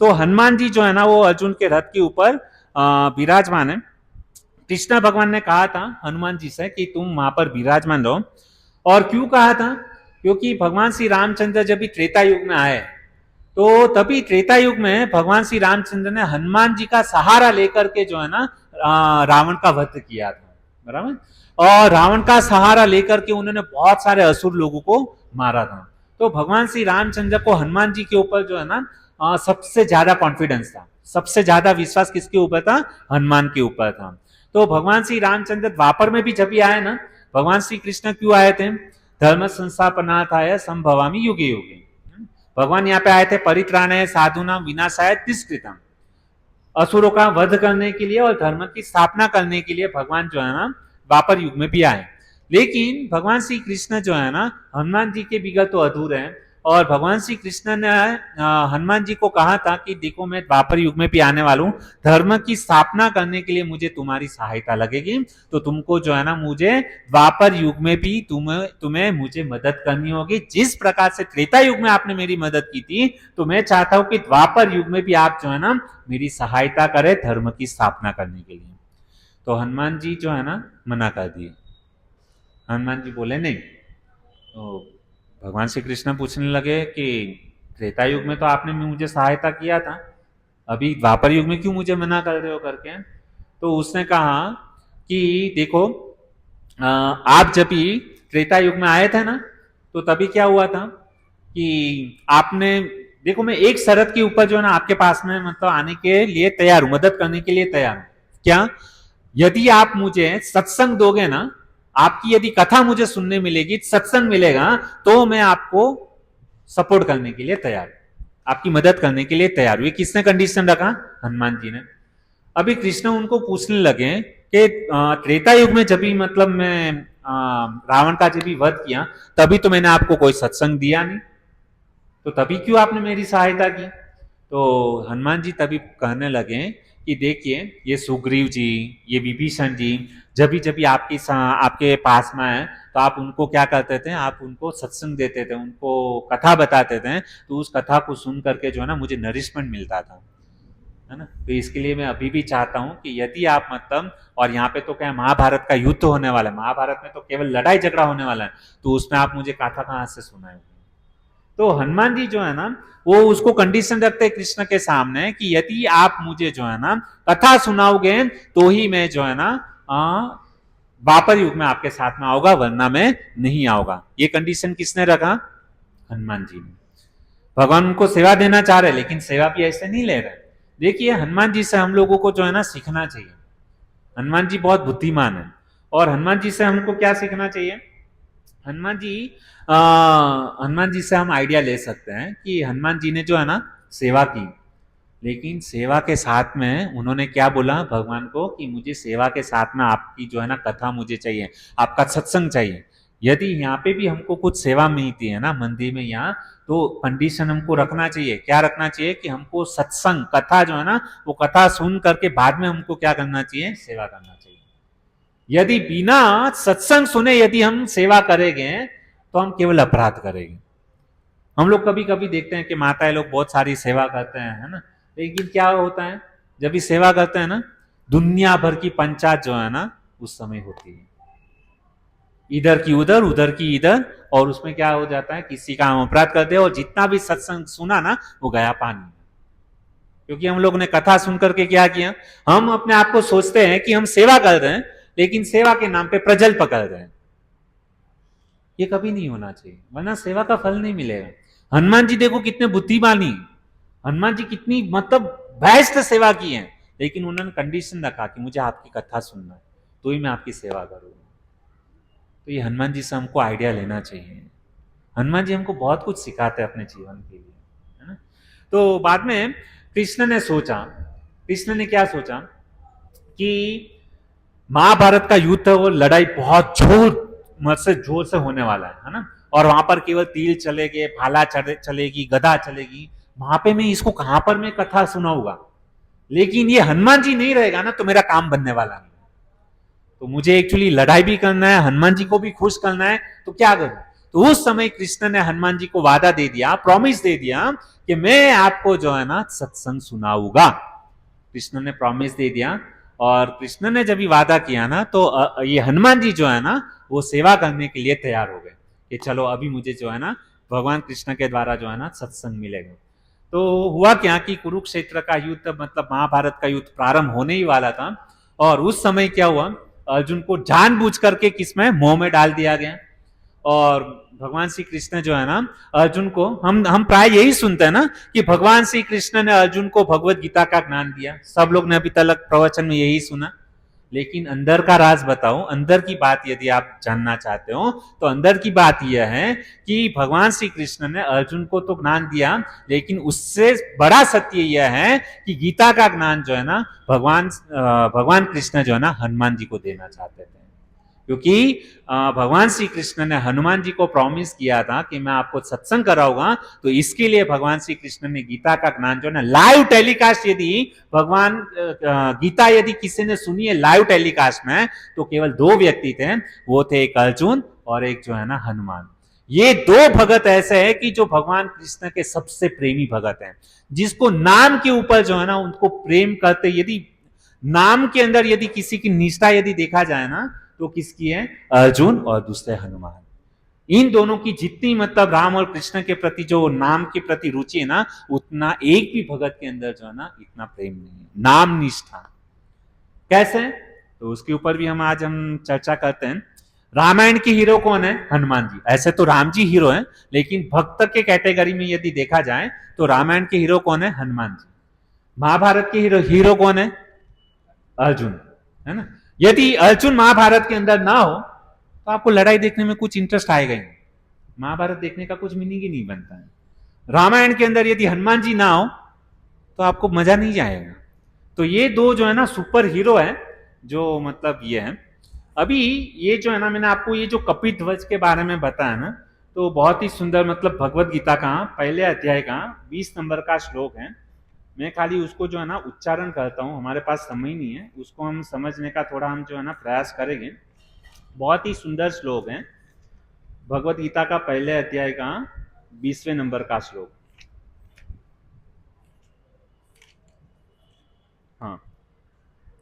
तो हनुमान जी जो है ना वो अर्जुन के रथ के ऊपर विराजमान है। कृष्ण भगवान ने कहा था हनुमान जी से कि तुम वहां पर विराजमान रहो। और क्यों कहा था? क्योंकि भगवान श्री रामचंद्र जब भी त्रेता युग में आए, तो तभी त्रेता युग में भगवान श्री रामचंद्र ने हनुमान जी का सहारा लेकर के जो है ना रावण का वध किया था, बराबर। और रावण का सहारा लेकर के उन्होंने बहुत सारे असुर लोगों को मारा था। तो भगवान श्री रामचंद्र को हनुमान जी के ऊपर जो है ना सबसे ज्यादा कॉन्फिडेंस था, सबसे ज्यादा विश्वास किसके ऊपर था? हनुमान के ऊपर था। तो भगवान श्री रामचंद्र द्वापर में भी जब भी आए ना, भगवान श्री कृष्ण क्यों आए थे? धर्म संस्थापनार्थाय संभवामि युगे युगे। भगवान यहाँ पे आए थे परित्राणाय साधूनाम विनाशाय तिष्ठितम्, असुरों का वध करने के लिए और धर्म की स्थापना करने के लिए भगवान जो है ना द्वापर युग में भी आए। लेकिन भगवान श्री कृष्ण जो है ना हनुमान जी के बिगड़ तो अधूरे हैं। और भगवान श्री कृष्ण ने हनुमान जी को कहा था कि देखो मैं द्वापर युग में भी आने वाला हूं, धर्म की स्थापना करने के लिए मुझे तुम्हारी सहायता लगेगी, तो तुमको जो है ना मुझे द्वापर युग में भी तुम्हें मुझे मदद करनी होगी। जिस प्रकार से त्रेता युग में आपने मेरी मदद की थी, तो मैं चाहता हूं कि द्वापर युग में भी आप जो है ना मेरी सहायता करें धर्म की स्थापना करने के लिए। तो हनुमान जी जो है ना मना कर दिए। हनुमान जी बोले नहीं। तो भगवान श्री कृष्ण पूछने लगे कि त्रेता युग में तो आपने मुझे सहायता किया था, अभी द्वापर युग में क्यों मुझे मना कर रहे हो करके। तो उसने कहा कि देखो आप जब भी त्रेता युग में आए थे ना, तो तभी क्या हुआ था कि आपने देखो मैं एक शर्त के ऊपर जो है ना आपके पास में मतलब आने के लिए तैयार हूं, मदद करने के लिए तैयार हूं। क्या? यदि आप मुझे सत्संग दोगे ना, आपकी यदि कथा मुझे सुनने मिलेगी, सत्संग मिलेगा, तो मैं आपको सपोर्ट करने के लिए तैयार, आपकी मदद करने के लिए तैयार हुई। किसने कंडीशन रखा? हनुमान जी ने। अभी कृष्ण उनको पूछने लगे कि त्रेता युग में जब भी मतलब मैं रावण का जब भी वध किया, तभी तो मैंने आपको कोई सत्संग दिया नहीं, तो तभी क्यों आपने मेरी सहायता की? तो हनुमान जी तभी कहने लगे कि देखिए ये सुग्रीव जी, ये विभीषण जी जब भी आपके पास में है, तो आप उनको क्या करते थे, आप उनको सत्संग देते थे, उनको कथा बताते थे, तो उस कथा को सुन करके जो है ना मुझे नरिशमेंट मिलता था, है ना। तो इसके लिए मैं अभी भी चाहता हूं कि यदि आप मतलब, और यहाँ पे तो क्या महाभारत का युद्ध होने वाला है, महाभारत में तो केवल लड़ाई झगड़ा होने वाला है, तो उसमें आप मुझे कथा कहां से सुनाए। तो हनुमान जी जो है ना वो उसको कंडीशन रखते हैं कृष्ण के सामने कि यदि आप मुझे जो है ना कथा सुनाओगे, तो ही मैं जो है ना द्वापर युग में आपके साथ में आऊंगा, वरना मैं नहीं आऊंगा। ये कंडीशन किसने रखा? हनुमान जी ने। भगवान उनको सेवा देना चाह रहे, लेकिन सेवा भी ऐसे नहीं ले रहे। देखिए हनुमान जी से हम लोगों को जो है ना सीखना चाहिए। हनुमान जी बहुत बुद्धिमान है, और हनुमान जी से हमको क्या सीखना चाहिए? हनुमान जी हनुमान जी से हम आइडिया ले सकते हैं कि हनुमान जी ने जो है ना सेवा की, लेकिन सेवा के साथ में उन्होंने क्या बोला भगवान को कि मुझे सेवा के साथ में आपकी जो है ना कथा मुझे चाहिए, आपका सत्संग चाहिए। यदि यहाँ पे भी हमको कुछ सेवा मिलती है ना मंदिर में यहाँ, तो कंडीशन हमको रखना चाहिए। क्या रखना चाहिए? कि हमको सत्संग कथा जो है ना वो कथा सुन करके बाद में हमको क्या करना चाहिए? सेवा करना चाहिए। यदि बिना सत्संग सुने यदि हम सेवा करेंगे, तो हम केवल अपराध करेंगे। हम लोग कभी कभी देखते हैं कि माताएं लोग बहुत सारी सेवा करते हैं, है ना, लेकिन क्या होता है जब भी सेवा करते हैं ना, दुनिया भर की पंचायत जो है ना उस समय होती है, इधर की उधर उधर की इधर, और उसमें क्या हो जाता है किसी का हम अपराध करते हैं, और जितना भी सत्संग सुना ना वो गया पानी। क्योंकि हम लोग ने कथा सुन करके क्या किया, हम अपने आप को सोचते हैं कि हम सेवा कर रहे हैं, लेकिन सेवा के नाम पे प्रजल पकड़ रहे हैं। ये कभी नहीं होना चाहिए, वरना सेवा का फल नहीं मिलेगा। हनुमान जी देखो कितने बुद्धिमानी, हनुमान जी कितनी मतलब बेस्ट सेवा की है, लेकिन उन्होंने कंडीशन रखा कि मुझे आपकी कथा सुनना है, तो ही मैं आपकी सेवा करूंगा। तो ये हनुमान जी से हमको आइडिया लेना चाहिए। हनुमान जी हमको बहुत कुछ सिखाते हैं अपने जीवन के लिए, है ना। तो बाद में कृष्ण ने सोचा, कृष्ण ने क्या सोचा कि महाभारत का युद्ध वो लड़ाई बहुत जोर से होने वाला है ना, और वहां पर केवल तीर चलेंगे, भाला चलेगी, गदा चलेगी, वहां पे मैं इसको कहां पर मैं कथा सुनाऊंगा। लेकिन ये हनुमान जी नहीं रहेगा ना तो मेरा काम बनने वाला नहीं। तो मुझे एक्चुअली लड़ाई भी करना है, हनुमान जी को भी खुश करना है, तो क्या करूं? तो उस समय कृष्ण ने हनुमान जी को वादा दे दिया, प्रॉमिस दे दिया कि मैं आपको जो है ना सत्संग सुनाऊंगा। कृष्ण ने प्रॉमिस दे दिया, और कृष्ण ने जब वादा किया ना, तो ये हनुमान जी जो है ना वो सेवा करने के लिए तैयार हो गए कि चलो अभी मुझे जो है ना भगवान कृष्ण के द्वारा जो है ना सत्संग मिलेगा। तो हुआ क्या कि कुरुक्षेत्र का युद्ध मतलब महाभारत का युद्ध प्रारंभ होने ही वाला था, और उस समय क्या हुआ, अर्जुन को जानबूझ करके किसमें मोह में डाल दिया गया। और भगवान श्री कृष्ण जो है ना अर्जुन को, हम प्राय यही सुनते हैं ना कि भगवान श्री कृष्ण ने अर्जुन को भगवत गीता का ज्ञान दिया, सब लोग ने अभी तक प्रवचन में यही सुना। लेकिन अंदर का राज बताओ, अंदर की बात यदि आप जानना चाहते हो, तो अंदर की बात यह है कि भगवान श्री कृष्ण ने अर्जुन को तो ज्ञान दिया, लेकिन उससे बड़ा सत्य यह है कि गीता का ज्ञान जो है ना भगवान कृष्ण जो है ना हनुमान जी को देना चाहते थे। क्योंकि भगवान श्री कृष्ण ने हनुमान जी को प्रॉमिस किया था कि मैं आपको सत्संग कराऊंगा, तो इसके लिए भगवान श्री कृष्ण ने गीता का ज्ञान जो है ना लाइव टेलीकास्ट, यदि भगवान गीता यदि किसी ने सुनी है लाइव टेलीकास्ट में, तो केवल दो व्यक्ति थे, वो थे एक अर्जुन और एक जो है ना हनुमान। ये दो भगत ऐसे हैं कि जो भगवान कृष्ण के सबसे प्रेमी भगत हैं, जिसको नाम के ऊपर जो है ना उनको प्रेम करते, यदि नाम के अंदर यदि किसी की निष्ठा यदि देखा जाए ना, तो किसकी है? अर्जुन और दूसरे हनुमान। इन दोनों की जितनी मतलब राम और कृष्ण के प्रति जो नाम के प्रति रुचि है ना, उतना एक भी भगत के अंदर जो है ना इतना प्रेम नहीं है, नाम निष्ठा। कैसे? तो उसके ऊपर भी हम चर्चा करते हैं। रामायण के हीरो कौन है? हनुमान जी। ऐसे तो राम जी हीरो हैं, लेकिन भक्त के कैटेगरी में यदि देखा जाए तो रामायण के हीरो कौन है? हनुमान जी। महाभारत के हीरो कौन है? अर्जुन, है ना। यदि अर्जुन महाभारत के अंदर ना हो तो आपको लड़ाई देखने में कुछ इंटरेस्ट आएगा ही नहीं, महाभारत देखने का कुछ मीनिंग ही नहीं बनता है। रामायण के अंदर यदि हनुमान जी ना हो तो आपको मजा नहीं आएगा। तो ये दो जो है ना सुपर हीरो है, जो मतलब ये है। अभी ये जो है ना, मैंने आपको ये जो कपिध्वज के बारे में बताया ना, तो बहुत ही सुंदर, मतलब भगवत गीता का पहले अध्याय का 20 नंबर का श्लोक है। मैं खाली उसको जो है ना उच्चारण करता हूँ, हमारे पास समय नहीं है, उसको हम समझने का थोड़ा हम जो है ना प्रयास करेंगे। बहुत ही सुंदर श्लोक है, भगवत गीता का पहले अध्याय का 20वें नंबर का श्लोक। हाँ।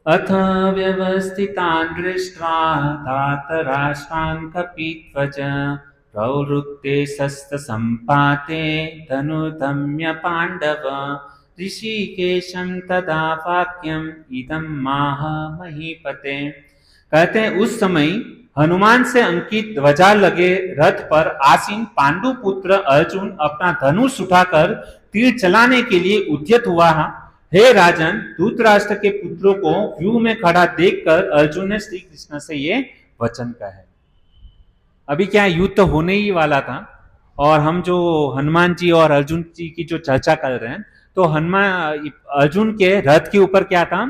अथ व्यवस्थितान् दृष्ट्वा धातराष्ट्रान् कपिध्वज प्रवृत्ते शस्त्रसम्पाते धनुर्धम्य पाण्डव ऋषिकेशं तदा वाक्यम् इदं माह महीपते। कहते हैं उस समय हनुमान से अंकित ध्वजा लगे रथ पर आसीन पांडु पुत्र अर्जुन अपना धनुष उठाकर तीर चलाने के लिए उद्यत हुआ। हे राजन, धूतराष्ट्र के पुत्रों को व्यूह में खड़ा देखकर अर्जुन ने श्री कृष्ण से ये वचन कहे। अभी क्या युद्ध तो होने ही वाला था, और हम जो हनुमान जी और अर्जुन जी की जो चर्चा कर रहे हैं, तो हनुमान अर्जुन के रथ के ऊपर क्या था?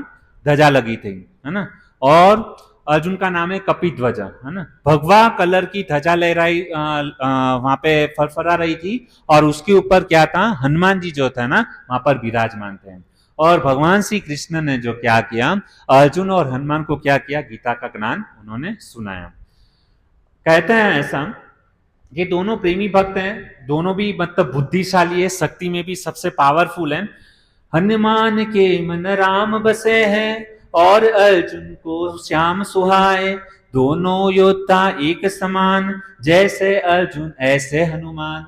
ध्वजा लगी थी, है ना। और अर्जुन का नाम है कपिध्वजा, है ना। भगवा कलर की ध्वजा लहराई वहां पे फरफरा रही थी, और उसके ऊपर क्या था? हनुमान जी जो था ना वहां पर विराजमान थे। और भगवान श्री कृष्ण ने जो क्या किया, अर्जुन और हनुमान को क्या किया? गीता का ज्ञान उन्होंने सुनाया। कहते हैं ऐसा, ये दोनों प्रेमी भक्त हैं, दोनों भी मतलब बुद्धिशाली है, शक्ति में भी सबसे पावरफुल है। हनुमान के मन राम बसे हैं और अर्जुन को श्याम सुहाए, दोनों योद्धा एक समान, जैसे अर्जुन ऐसे हनुमान।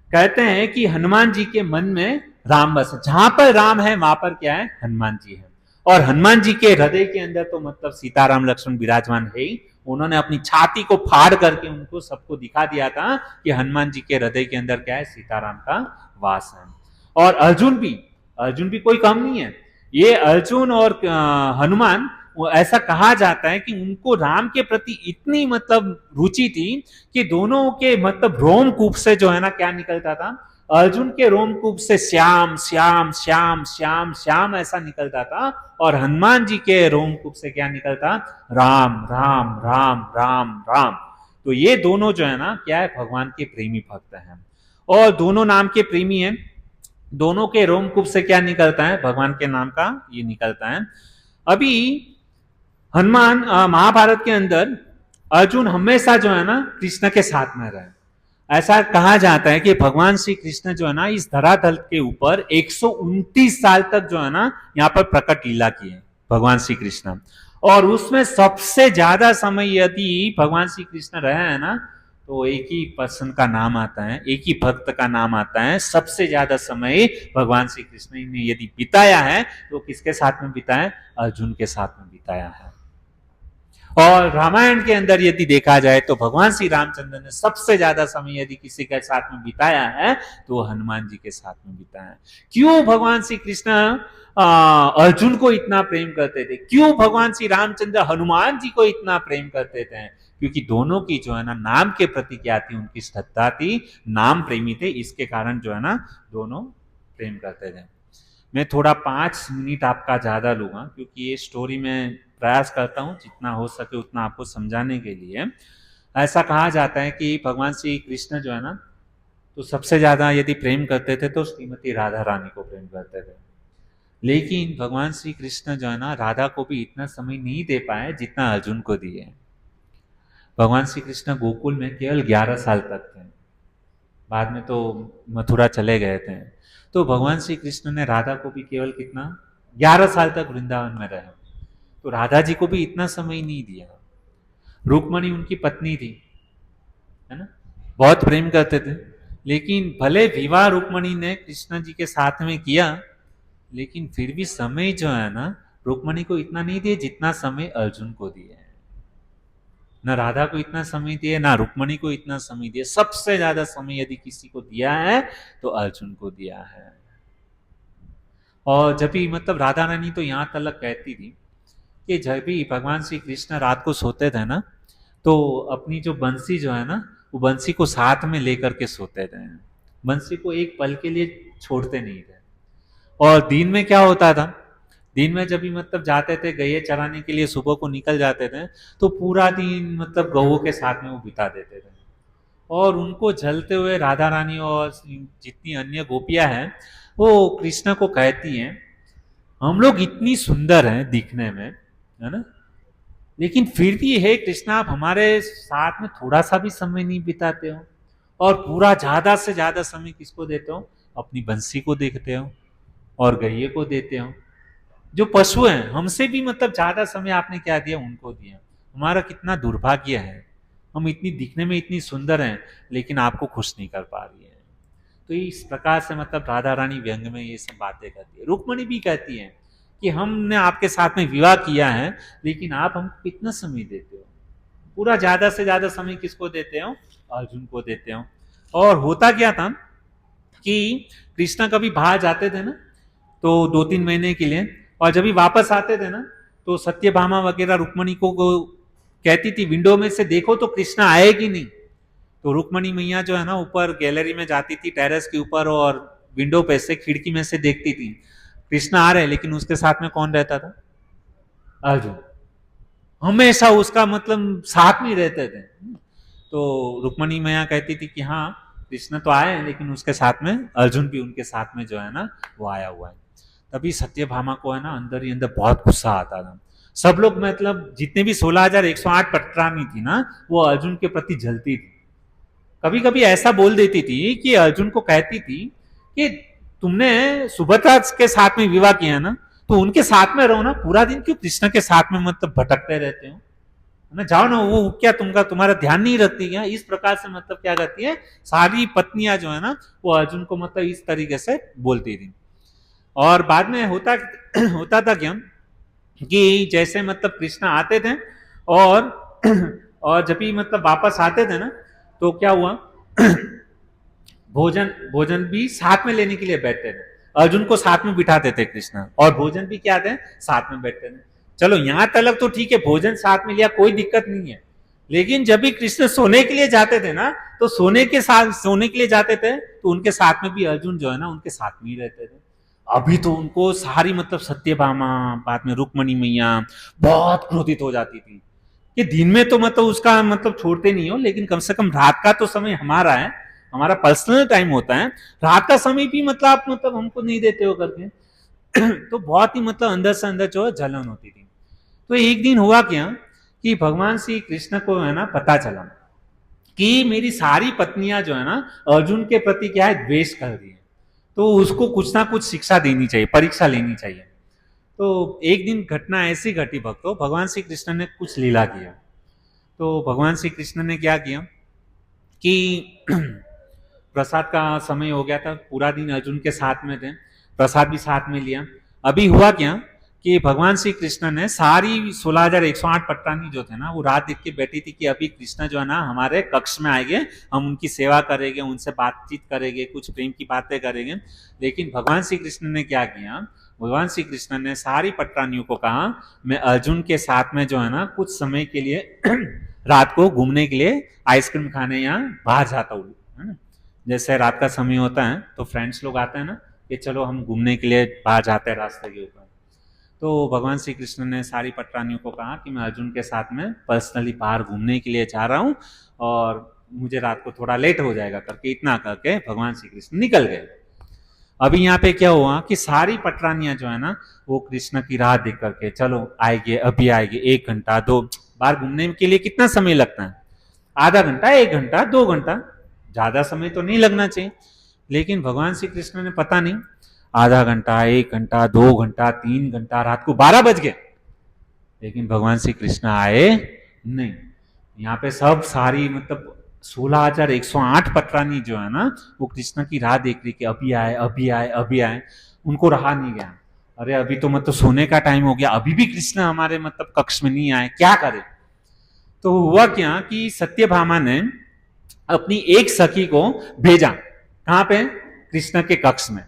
कहते हैं कि हनुमान जी के मन में राम बस, जहां पर राम है वहां पर क्या है? हनुमान जी है। और हनुमान जी के हृदय के अंदर तो मतलब सीताराम लक्ष्मण विराजमान है ही। उन्होंने अपनी छाती को फाड़ करके उनको सबको दिखा दिया था कि हनुमान जी के हृदय के अंदर क्या है? सीताराम का वास है। और अर्जुन भी कोई कम नहीं है। ये अर्जुन और हनुमान, वो ऐसा कहा जाता है कि उनको राम के प्रति इतनी मतलब रुचि थी कि दोनों के मतलब रोमकूप से जो है ना क्या निकलता था? अर्जुन के रोमकूप से श्याम श्याम श्याम श्याम श्याम ऐसा निकलता था, और हनुमान जी के रोमकूप से क्या निकलता? राम राम राम राम राम। तो ये दोनों जो है ना क्या है? भगवान के प्रेमी भक्त हैं, और दोनों नाम के प्रेमी हैं। दोनों के रोमकूप से क्या निकलता है? भगवान के नाम का ये निकलता है। अभी हनुमान महाभारत के अंदर अर्जुन हमेशा जो है ना कृष्ण के साथ में रहे। ऐसा कहा जाता है कि भगवान श्री कृष्ण जो है ना इस धरातल के ऊपर 129 साल तक जो है ना यहाँ पर प्रकट लीला की है भगवान श्री कृष्ण। और उसमें सबसे ज्यादा समय यदि भगवान श्री कृष्ण रहे हैं ना, तो एक ही पर्सन का नाम आता है, एक ही भक्त का नाम आता है। सबसे ज्यादा समय भगवान श्री कृष्ण ने यदि बिताया है तो किसके साथ में बिताया? अर्जुन के साथ में बिताया है। और रामायण के अंदर यदि देखा जाए तो भगवान श्री रामचंद्र ने सबसे ज्यादा समय यदि किसी के साथ में बिताया है तो हनुमान जी के साथ में बिताया है। क्यों भगवान श्री कृष्ण अर्जुन को इतना प्रेम करते थे? क्यों भगवान श्री रामचंद्र हनुमान जी को इतना प्रेम करते थे? क्योंकि दोनों की जो है ना नाम के प्रति क्या थी? उनकी श्रद्धा थी, नाम प्रेमी थे, इसके कारण जो है ना दोनों प्रेम करते थे। मैं थोड़ा 5 मिनट आपका ज़्यादा लूँगा, क्योंकि ये स्टोरी मैं प्रयास करता हूँ जितना हो सके उतना आपको समझाने के लिए। ऐसा कहा जाता है कि भगवान श्री कृष्ण जो है ना, तो सबसे ज़्यादा यदि प्रेम करते थे तो श्रीमती राधा रानी को प्रेम करते थे। लेकिन भगवान श्री कृष्ण जो है ना, राधा को भी इतना समय नहीं दे पाए जितना अर्जुन को दिए। भगवान श्री कृष्ण गोकुल में केवल 11 साल तक थे, बाद में तो मथुरा चले गए थे। तो भगवान श्री कृष्ण ने राधा को भी केवल कितना, 11 साल तक वृंदावन में रहे। तो राधा जी को भी इतना समय नहीं दिया। रुक्मणी उनकी पत्नी थी, है ना, बहुत प्रेम करते थे। लेकिन भले विवाह रुक्मणी ने कृष्ण जी के साथ में किया, लेकिन फिर भी समय जो है ना, रुक्मणी को इतना नहीं दिए जितना समय अर्जुन को दिए। न राधा को इतना समय दिए, ना रुक्मणी को इतना समय दिए। सबसे ज्यादा समय यदि किसी को दिया है तो अर्जुन को दिया है। और जब भी मतलब राधा रानी तो यहाँ तक कहती थी कि जब भी भगवान श्री कृष्ण रात को सोते थे ना, तो अपनी जो बंसी जो है ना, वो बंसी को साथ में लेकर के सोते थे। बंसी को एक पल के लिए छोड़ते नहीं थे। और दिन में क्या होता था, दिन में जब भी मतलब जाते थे गैये चराने के लिए, सुबह को निकल जाते थे, तो पूरा दिन मतलब गऊ के साथ में वो बिता देते थे। और उनको जलते हुए राधा रानी और जितनी अन्य गोपियां हैं, वो कृष्ण को कहती हैं, हम लोग इतनी सुंदर हैं दिखने में, है ना, लेकिन फिर भी हे कृष्णा, आप हमारे साथ में थोड़ा सा भी समय नहीं बिताते हो। और पूरा ज्यादा से ज्यादा समय किसको देते हो, अपनी बंसी को देखते हो और गैये को देते हो। जो पशु हैं, हमसे भी मतलब ज्यादा समय आपने क्या दिया, उनको दिया। हमारा कितना दुर्भाग्य है, हम इतनी दिखने में इतनी सुंदर हैं, लेकिन आपको खुश नहीं कर पा रही है। तो इस प्रकार से मतलब राधा रानी व्यंग में ये सब बातें करती है। रुक्मणी भी कहती है कि हमने आपके साथ में विवाह किया है, लेकिन आप हमको कितना समय देते हो। पूरा ज्यादा से ज्यादा समय किसको देते हो, अर्जुन को देते हो। और होता क्या था कि कृष्णा कभी बाहर जाते थे ना, तो 2-3 महीने के लिए, और जब भी वापस आते थे ना, तो सत्यभामा वगैरह रुक्मणी को कहती थी विंडो में से देखो तो कृष्णा आए कि नहीं। तो रुक्मणी मैया जो है ना, ऊपर गैलरी में जाती थी, टेरेस के ऊपर, और विंडो पे से, खिड़की में से देखती थी कृष्णा आ रहे, लेकिन उसके साथ में कौन रहता था, अर्जुन। हमेशा उसका मतलब साथ में रहते थे। तो रुक्मणी मैया कहती थी कि हाँ, कृष्ण तो आए हैं, लेकिन उसके साथ में अर्जुन भी उनके साथ में जो है ना, वो आया हुआ है। तभी सत्यभामा को है ना, अंदर ही अंदर बहुत गुस्सा आता था। सब लोग मतलब जितने भी 16,108 पटरानी थी ना, वो अर्जुन के प्रति जलती थी। कभी कभी ऐसा बोल देती थी कि अर्जुन को कहती थी कि तुमने सुभद्रा के साथ में विवाह किया ना, तो उनके साथ में रहो ना, पूरा दिन क्यों कृष्ण के साथ में मतलब भटकते रहते हो, है ना, जाओ ना, वो क्या तुम्हारा ध्यान नहीं रखती क्या। इस प्रकार से मतलब क्या करती है, सारी पत्नियां जो है ना, वो अर्जुन को मतलब इस तरीके से बोलती थी। और बाद में होता होता था क्या कि जैसे मतलब कृष्ण आते थे, और और जब भी मतलब वापस आते थे ना, तो क्या हुआ, भोजन भोजन भी साथ में लेने के लिए बैठते थे। अर्जुन को साथ में बिठाते थे कृष्ण, और भोजन भी क्या थे, साथ में बैठते थे। चलो यहां तक तो ठीक है, भोजन साथ में लिया, कोई दिक्कत नहीं है। लेकिन जब भी कृष्ण सोने के लिए जाते थे ना, तो सोने के लिए जाते थे, तो उनके साथ में भी अर्जुन जो है ना, उनके साथ में ही रहते थे। अभी तो उनको सारी मतलब सत्यभामा, बाद में रुक्मणी मैया बहुत क्रोधित हो जाती थी कि दिन में तो मतलब उसका मतलब छोड़ते नहीं हो, लेकिन कम से कम रात का तो समय हमारा है, हमारा पर्सनल टाइम होता है, रात का समय भी मतलब आप मतलब हमको नहीं देते हो करके। तो बहुत ही मतलब अंदर से अंदर जो है जलन होती थी। तो एक दिन हुआ क्या कि भगवान श्री कृष्ण को है ना पता चला कि मेरी सारी पत्नियां जो है ना, अर्जुन के प्रति क्या है, द्वेष कर रही है। तो उसको कुछ ना कुछ शिक्षा देनी चाहिए, परीक्षा लेनी चाहिए। तो एक दिन घटना ऐसी घटी भक्तों, भगवान श्री कृष्ण ने कुछ लीला किया। तो भगवान श्री कृष्ण ने क्या किया कि प्रसाद का समय हो गया था, पूरा दिन अर्जुन के साथ में थे, प्रसाद भी साथ में लिया। अभी हुआ क्या कि भगवान श्री कृष्ण ने सारी 16,108 पटरानी जो थे ना, वो रात देख के बैठी थी कि अभी कृष्ण जो है ना हमारे कक्ष में आएंगे, हम उनकी सेवा करेंगे, उनसे बातचीत करेंगे, कुछ प्रेम की बातें करेंगे। लेकिन भगवान श्री कृष्ण ने क्या किया, भगवान श्री कृष्ण ने सारी पटरानियों को कहा, मैं अर्जुन के साथ में जो है ना कुछ समय के लिए रात को घूमने के लिए आइसक्रीम खाने यहाँ बाहर जाता हूँ, है ना। जैसे रात का समय होता है तो फ्रेंड्स लोग आते हैं ना कि चलो हम घूमने के लिए बाहर जाते हैं रास्ते के ऊपर। तो भगवान श्री कृष्ण ने सारी पटरानियों को कहा कि मैं अर्जुन के साथ में पर्सनली बाहर घूमने के लिए जा रहा हूँ और मुझे रात को थोड़ा लेट हो जाएगा करके, इतना करके भगवान श्री कृष्ण निकल गए। अभी यहाँ पे क्या हुआ कि सारी पटरानियां जो है ना वो कृष्ण की राह देख करके, चलो आएंगे अभी आएंगे, 1 घंटा 2, बाहर घूमने के लिए कितना समय लगता है? आधा घंटा, 1 घंटा, 2 घंटा, ज्यादा समय तो नहीं लगना चाहिए। लेकिन भगवान श्री कृष्ण ने पता नहीं, आधा घंटा, 1 घंटा, 2 घंटा, 3 घंटा, रात को 12 बज गए, लेकिन भगवान श्री कृष्ण आए नहीं। यहाँ पे सब सारी मतलब 16,108 पटरानी जो है ना वो कृष्ण की राह देख रही कि अभी आए अभी आए अभी आए, उनको रहा नहीं गया। अरे अभी तो मतलब सोने का टाइम हो गया, अभी भी कृष्ण हमारे मतलब कक्ष में नहीं आए, क्या करे? तो हुआ क्या कि सत्यभामा ने अपनी एक सखी को भेजा, कहां पे? कृष्ण के कक्ष में,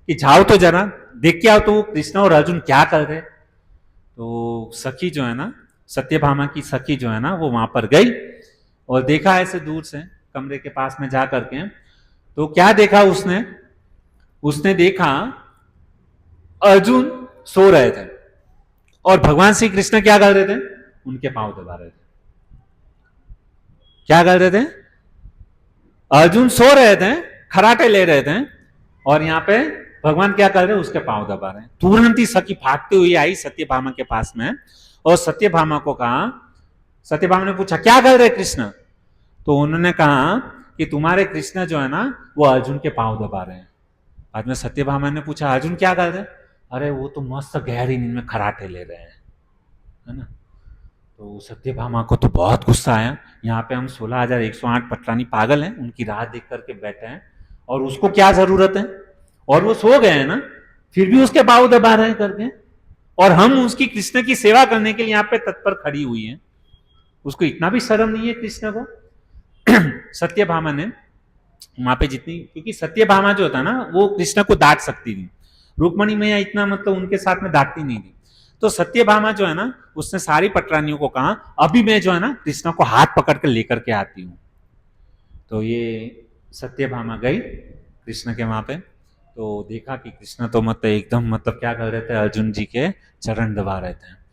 कि जाओ तो जरा देख के आओ तो कृष्ण और अर्जुन क्या कर रहे। तो सखी जो है ना, सत्यभामा की सखी जो है ना वो वहां पर गई और देखा ऐसे दूर से कमरे के पास में जा करके। तो क्या देखा उसने? उसने देखा अर्जुन सो रहे थे और भगवान श्री कृष्ण क्या कर रहे थे? उनके पांव दबा रहे थे। क्या कर रहे थे? अर्जुन सो रहे थे, खराटे ले रहे थे, और यहां पे भगवान क्या कर रहे हैं? उसके पांव दबा रहे हैं। तुरंत ही सखी भागती हुई आई सत्यभामा के पास में और सत्यभामा को कहा, सत्यभामा ने पूछा क्या कर रहे कृष्ण? तो उन्होंने कहा कि तुम्हारे कृष्ण जो है ना वो अर्जुन के पांव दबा रहे हैं। बाद में सत्यभामा ने पूछा अर्जुन क्या कर रहे? अरे वो तो मस्त गहरी नींद में खराटे ले रहे हैं, है ना। तो सत्यभामा को तो बहुत गुस्सा आया, यहाँ पे हम 16,108 पटरानी पागल हैं, उनकी राह देख करके बैठे हैं और उसको क्या जरूरत है, और वो सो गए हैं ना, फिर भी उसके पांव दबा रहे हैं करके, और हम उसकी कृष्ण की सेवा करने के लिए यहाँ पे तत्पर खड़ी हुई हैं। उसको इतना भी शर्म नहीं है कृष्ण को? सत्यभामा ने वहां पे जितनी, क्योंकि सत्यभामा जो था ना वो कृष्ण को डांट सकती थी, रुक्मणी मैया इतना मतलब उनके साथ में डांटती नहीं थी। तो सत्यभामा जो है ना उसने सारी पटरानियों को कहा अभी मैं जो है ना कृष्ण को हाथ पकड़ कर लेकर के आती हूँ। तो ये सत्यभामा गई कृष्ण के वहां पे, तो देखा कि कृष्ण तो मतलब एकदम मतलब क्या कर रहे थे, अर्जुन जी के चरण दबा रहे थे।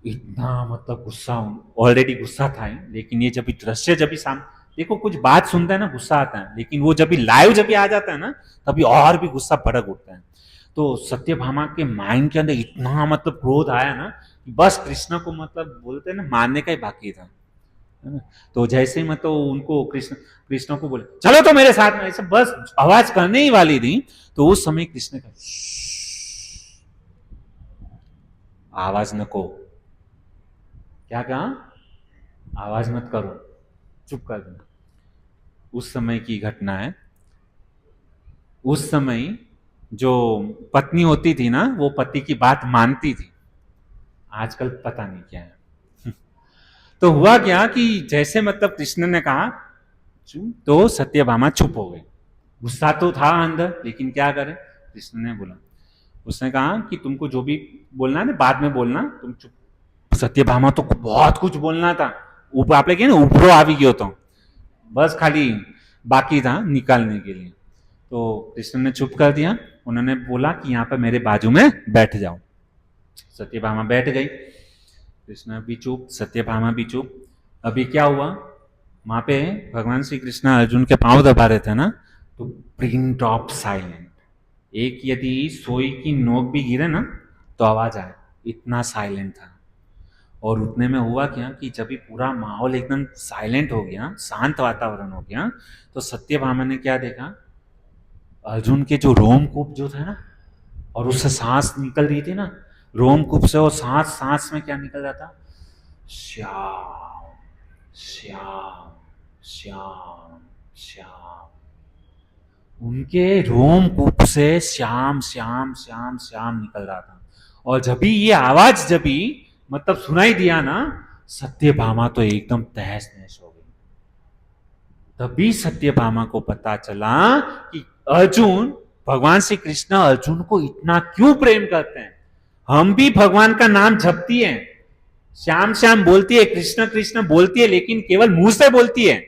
इतना मतलब गुस्सा, ऑलरेडी गुस्सा था ही, लेकिन ये जब दृश्य जब सामने, देखो कुछ बात सुनते हैं ना गुस्सा आता है, लेकिन वो जब लाइव जब आ जाता है ना तभी और भी गुस्सा भड़क उठता है। तो सत्यभामा के माइंड के अंदर इतना मतलब क्रोध आया ना कि बस कृष्ण को मतलब बोलते हैं ना मारने का ही बाकी था, है ना। तो जैसे ही मतलब उनको कृष्ण को बोले चलो तो मेरे साथ में, ऐसे बस आवाज करने ही वाली थी, तो उस समय कृष्ण का आवाज नको, क्या कहा? आवाज मत करो, चुप कर दो। उस समय की घटना है। उस समय जो पत्नी होती थी ना वो पति की बात मानती थी, आजकल पता नहीं क्या है। तो हुआ क्या कि जैसे मतलब कृष्ण ने कहा तो सत्यभामा चुप हो गई। गुस्सा तो था अंदर, लेकिन क्या करे, कृष्ण ने बोला, उसने कहा कि तुमको जो भी बोलना है ना बाद में बोलना, तुम चुप। सत्यभामा तो बहुत कुछ बोलना था, आप ना ऊपरो आ गयो तो बस खाली बाकी था निकालने के लिए। तो कृष्ण ने चुप कर दिया, उन्होंने बोला कि यहाँ पर मेरे बाजू में बैठ जाओ। सत्यभामा बैठ गई, कृष्ण भी चुप, सत्यभामा भी चुप। अभी क्या हुआ, वहां पे भगवान श्री कृष्ण अर्जुन के पांव दबा रहे थे ना, तो प्रिंट ऑफ साइलेंट, एक यदि सोई की नोक भी गिरे ना तो आवाज आए, इतना साइलेंट था। और उतने में हुआ क्या कि जब भी पूरा माहौल एकदम साइलेंट हो गया, शांत वातावरण हो गया, तो सत्यभामा ने क्या देखा, अर्जुन के जो रोमकूप जो था ना, और उससे सांस निकल रही थी ना, रोमकूप से, और सांस सांस में क्या निकल रहा था, श्याम श्याम श्याम श्याम। उनके रोमकूप से श्याम श्याम श्याम श्याम निकल रहा था। और जब भी ये आवाज जब भी मतलब सुनाई दिया ना, सत्यभामा तो एकदम तहस नहस हो गई। तभी सत्यभामा को पता चला कि अर्जुन, भगवान श्री कृष्ण अर्जुन को इतना क्यों प्रेम करते हैं। हम भी भगवान का नाम जपती है, श्याम श्याम बोलती है, कृष्ण कृष्ण बोलती है, लेकिन केवल मुंह से बोलती है,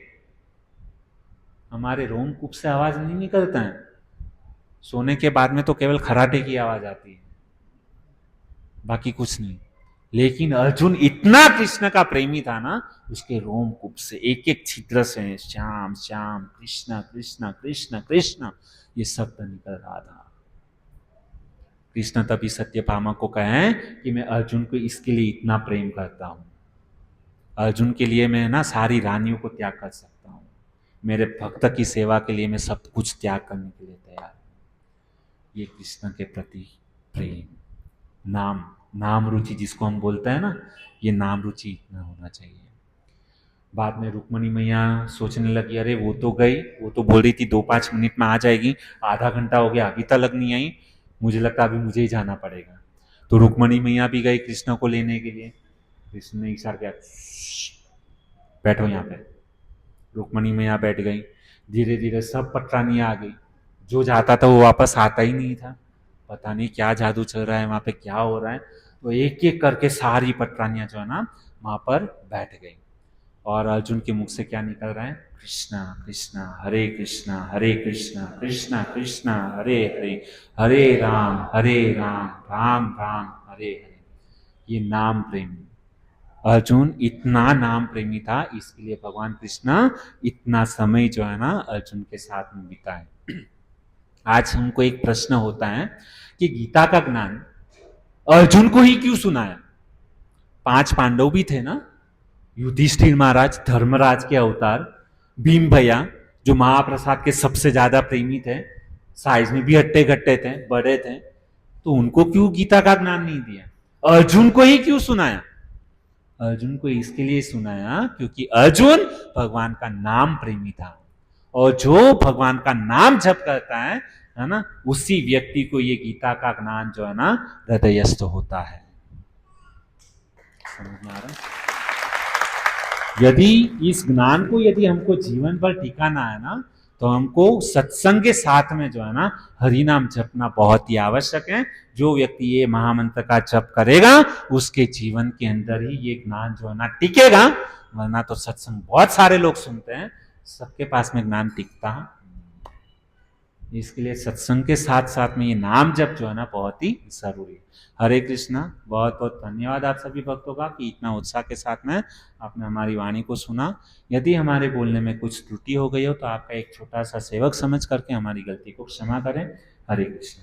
हमारे रोमकूप से आवाज नहीं निकलता है। सोने के बाद में तो केवल खराटे की आवाज आती है, बाकी कुछ नहीं। लेकिन अर्जुन इतना कृष्ण का प्रेमी था ना, उसके रोमकूप से एक एक छिद्र से श्याम श्याम कृष्ण कृष्ण कृष्ण कृष्ण ये शब्द निकल रहा था। कृष्ण तभी सत्यभामा को कहे कि मैं अर्जुन को इसके लिए इतना प्रेम करता हूं, अर्जुन के लिए मैं ना सारी रानियों को त्याग कर सकता हूं, मेरे भक्त की सेवा के लिए मैं सब कुछ त्याग करने के लिए तैयार हूं। ये कृष्ण के प्रति प्रेम, नाम नाम रुचि जिसको हम बोलते हैं ना, ये नाम रुचि इतना होना चाहिए। बाद में रुक्मणी मैया सोचने लगी, अरे वो तो गई, वो तो बोल रही थी 2-5 मिनट में आ जाएगी, आधा घंटा हो गया अभी तक नहीं आई, मुझे लगता अभी मुझे ही जाना पड़ेगा। तो रुक्मणी मैया भी गई कृष्ण को लेने के लिए। कृष्ण ने इशारा किया, बैठो यहाँ पे। रुक्मणी मैया बैठ गई। धीरे धीरे सब पटरानी आ गई, जो जाता था वो वापस आता ही नहीं था। पता नहीं क्या जादू चल रहा है वहां पे, क्या हो रहा है। तो एक एक करके सारी पटरानियां जो है ना वहां पर बैठ गई। और अर्जुन के मुख से क्या निकल रहा है, कृष्णा कृष्णा हरे कृष्णा हरे कृष्णा कृष्णा कृष्णा हरे हरे, हरे राम राम राम हरे हरे। ये नाम प्रेमी अर्जुन इतना नाम प्रेमी था, इसके लिए भगवान कृष्ण इतना समय जो है ना अर्जुन के साथ में बिताए। आज हमको एक प्रश्न होता है कि गीता का ज्ञान अर्जुन को ही क्यों सुनाया? 5 पांडव भी थे ना, युधिष्ठिर महाराज धर्मराज के अवतार, भीम भैया जो महाप्रसाद के सबसे ज्यादा प्रेमी थे, साइज में भी हट्टे घट्टे थे, बड़े थे, तो उनको क्यों गीता का ज्ञान नहीं दिया? अर्जुन को ही क्यों सुनाया? अर्जुन को इसके लिए सुनाया क्योंकि अर्जुन भगवान का नाम प्रेमी था, और जो भगवान का नाम जप करता है ना, उसी व्यक्ति को ये गीता का ज्ञान जो है ना हृदयस्थ होता है। समझ में आ रहा है? यदि इस ज्ञान को यदि हमको जीवन पर टिकाना है ना, तो हमको सत्संग के साथ में जो है ना हरि नाम जपना बहुत ही आवश्यक है। जो व्यक्ति ये महामंत्र का जप करेगा उसके जीवन के अंदर ही ये ज्ञान जो है ना टिकेगा, वरना तो सत्संग बहुत सारे लोग सुनते हैं, सबके पास में ज्ञान टिकता है। इसके लिए सत्संग के साथ साथ में ये नाम जप जो है ना बहुत ही जरूरी है। हरे कृष्णा। बहुत बहुत धन्यवाद आप सभी भक्तों का कि इतना उत्साह के साथ में आपने हमारी वाणी को सुना। यदि हमारे बोलने में कुछ त्रुटि हो गई हो तो आपका एक छोटा सा सेवक समझ करके हमारी गलती को क्षमा करें। हरे कृष्ण।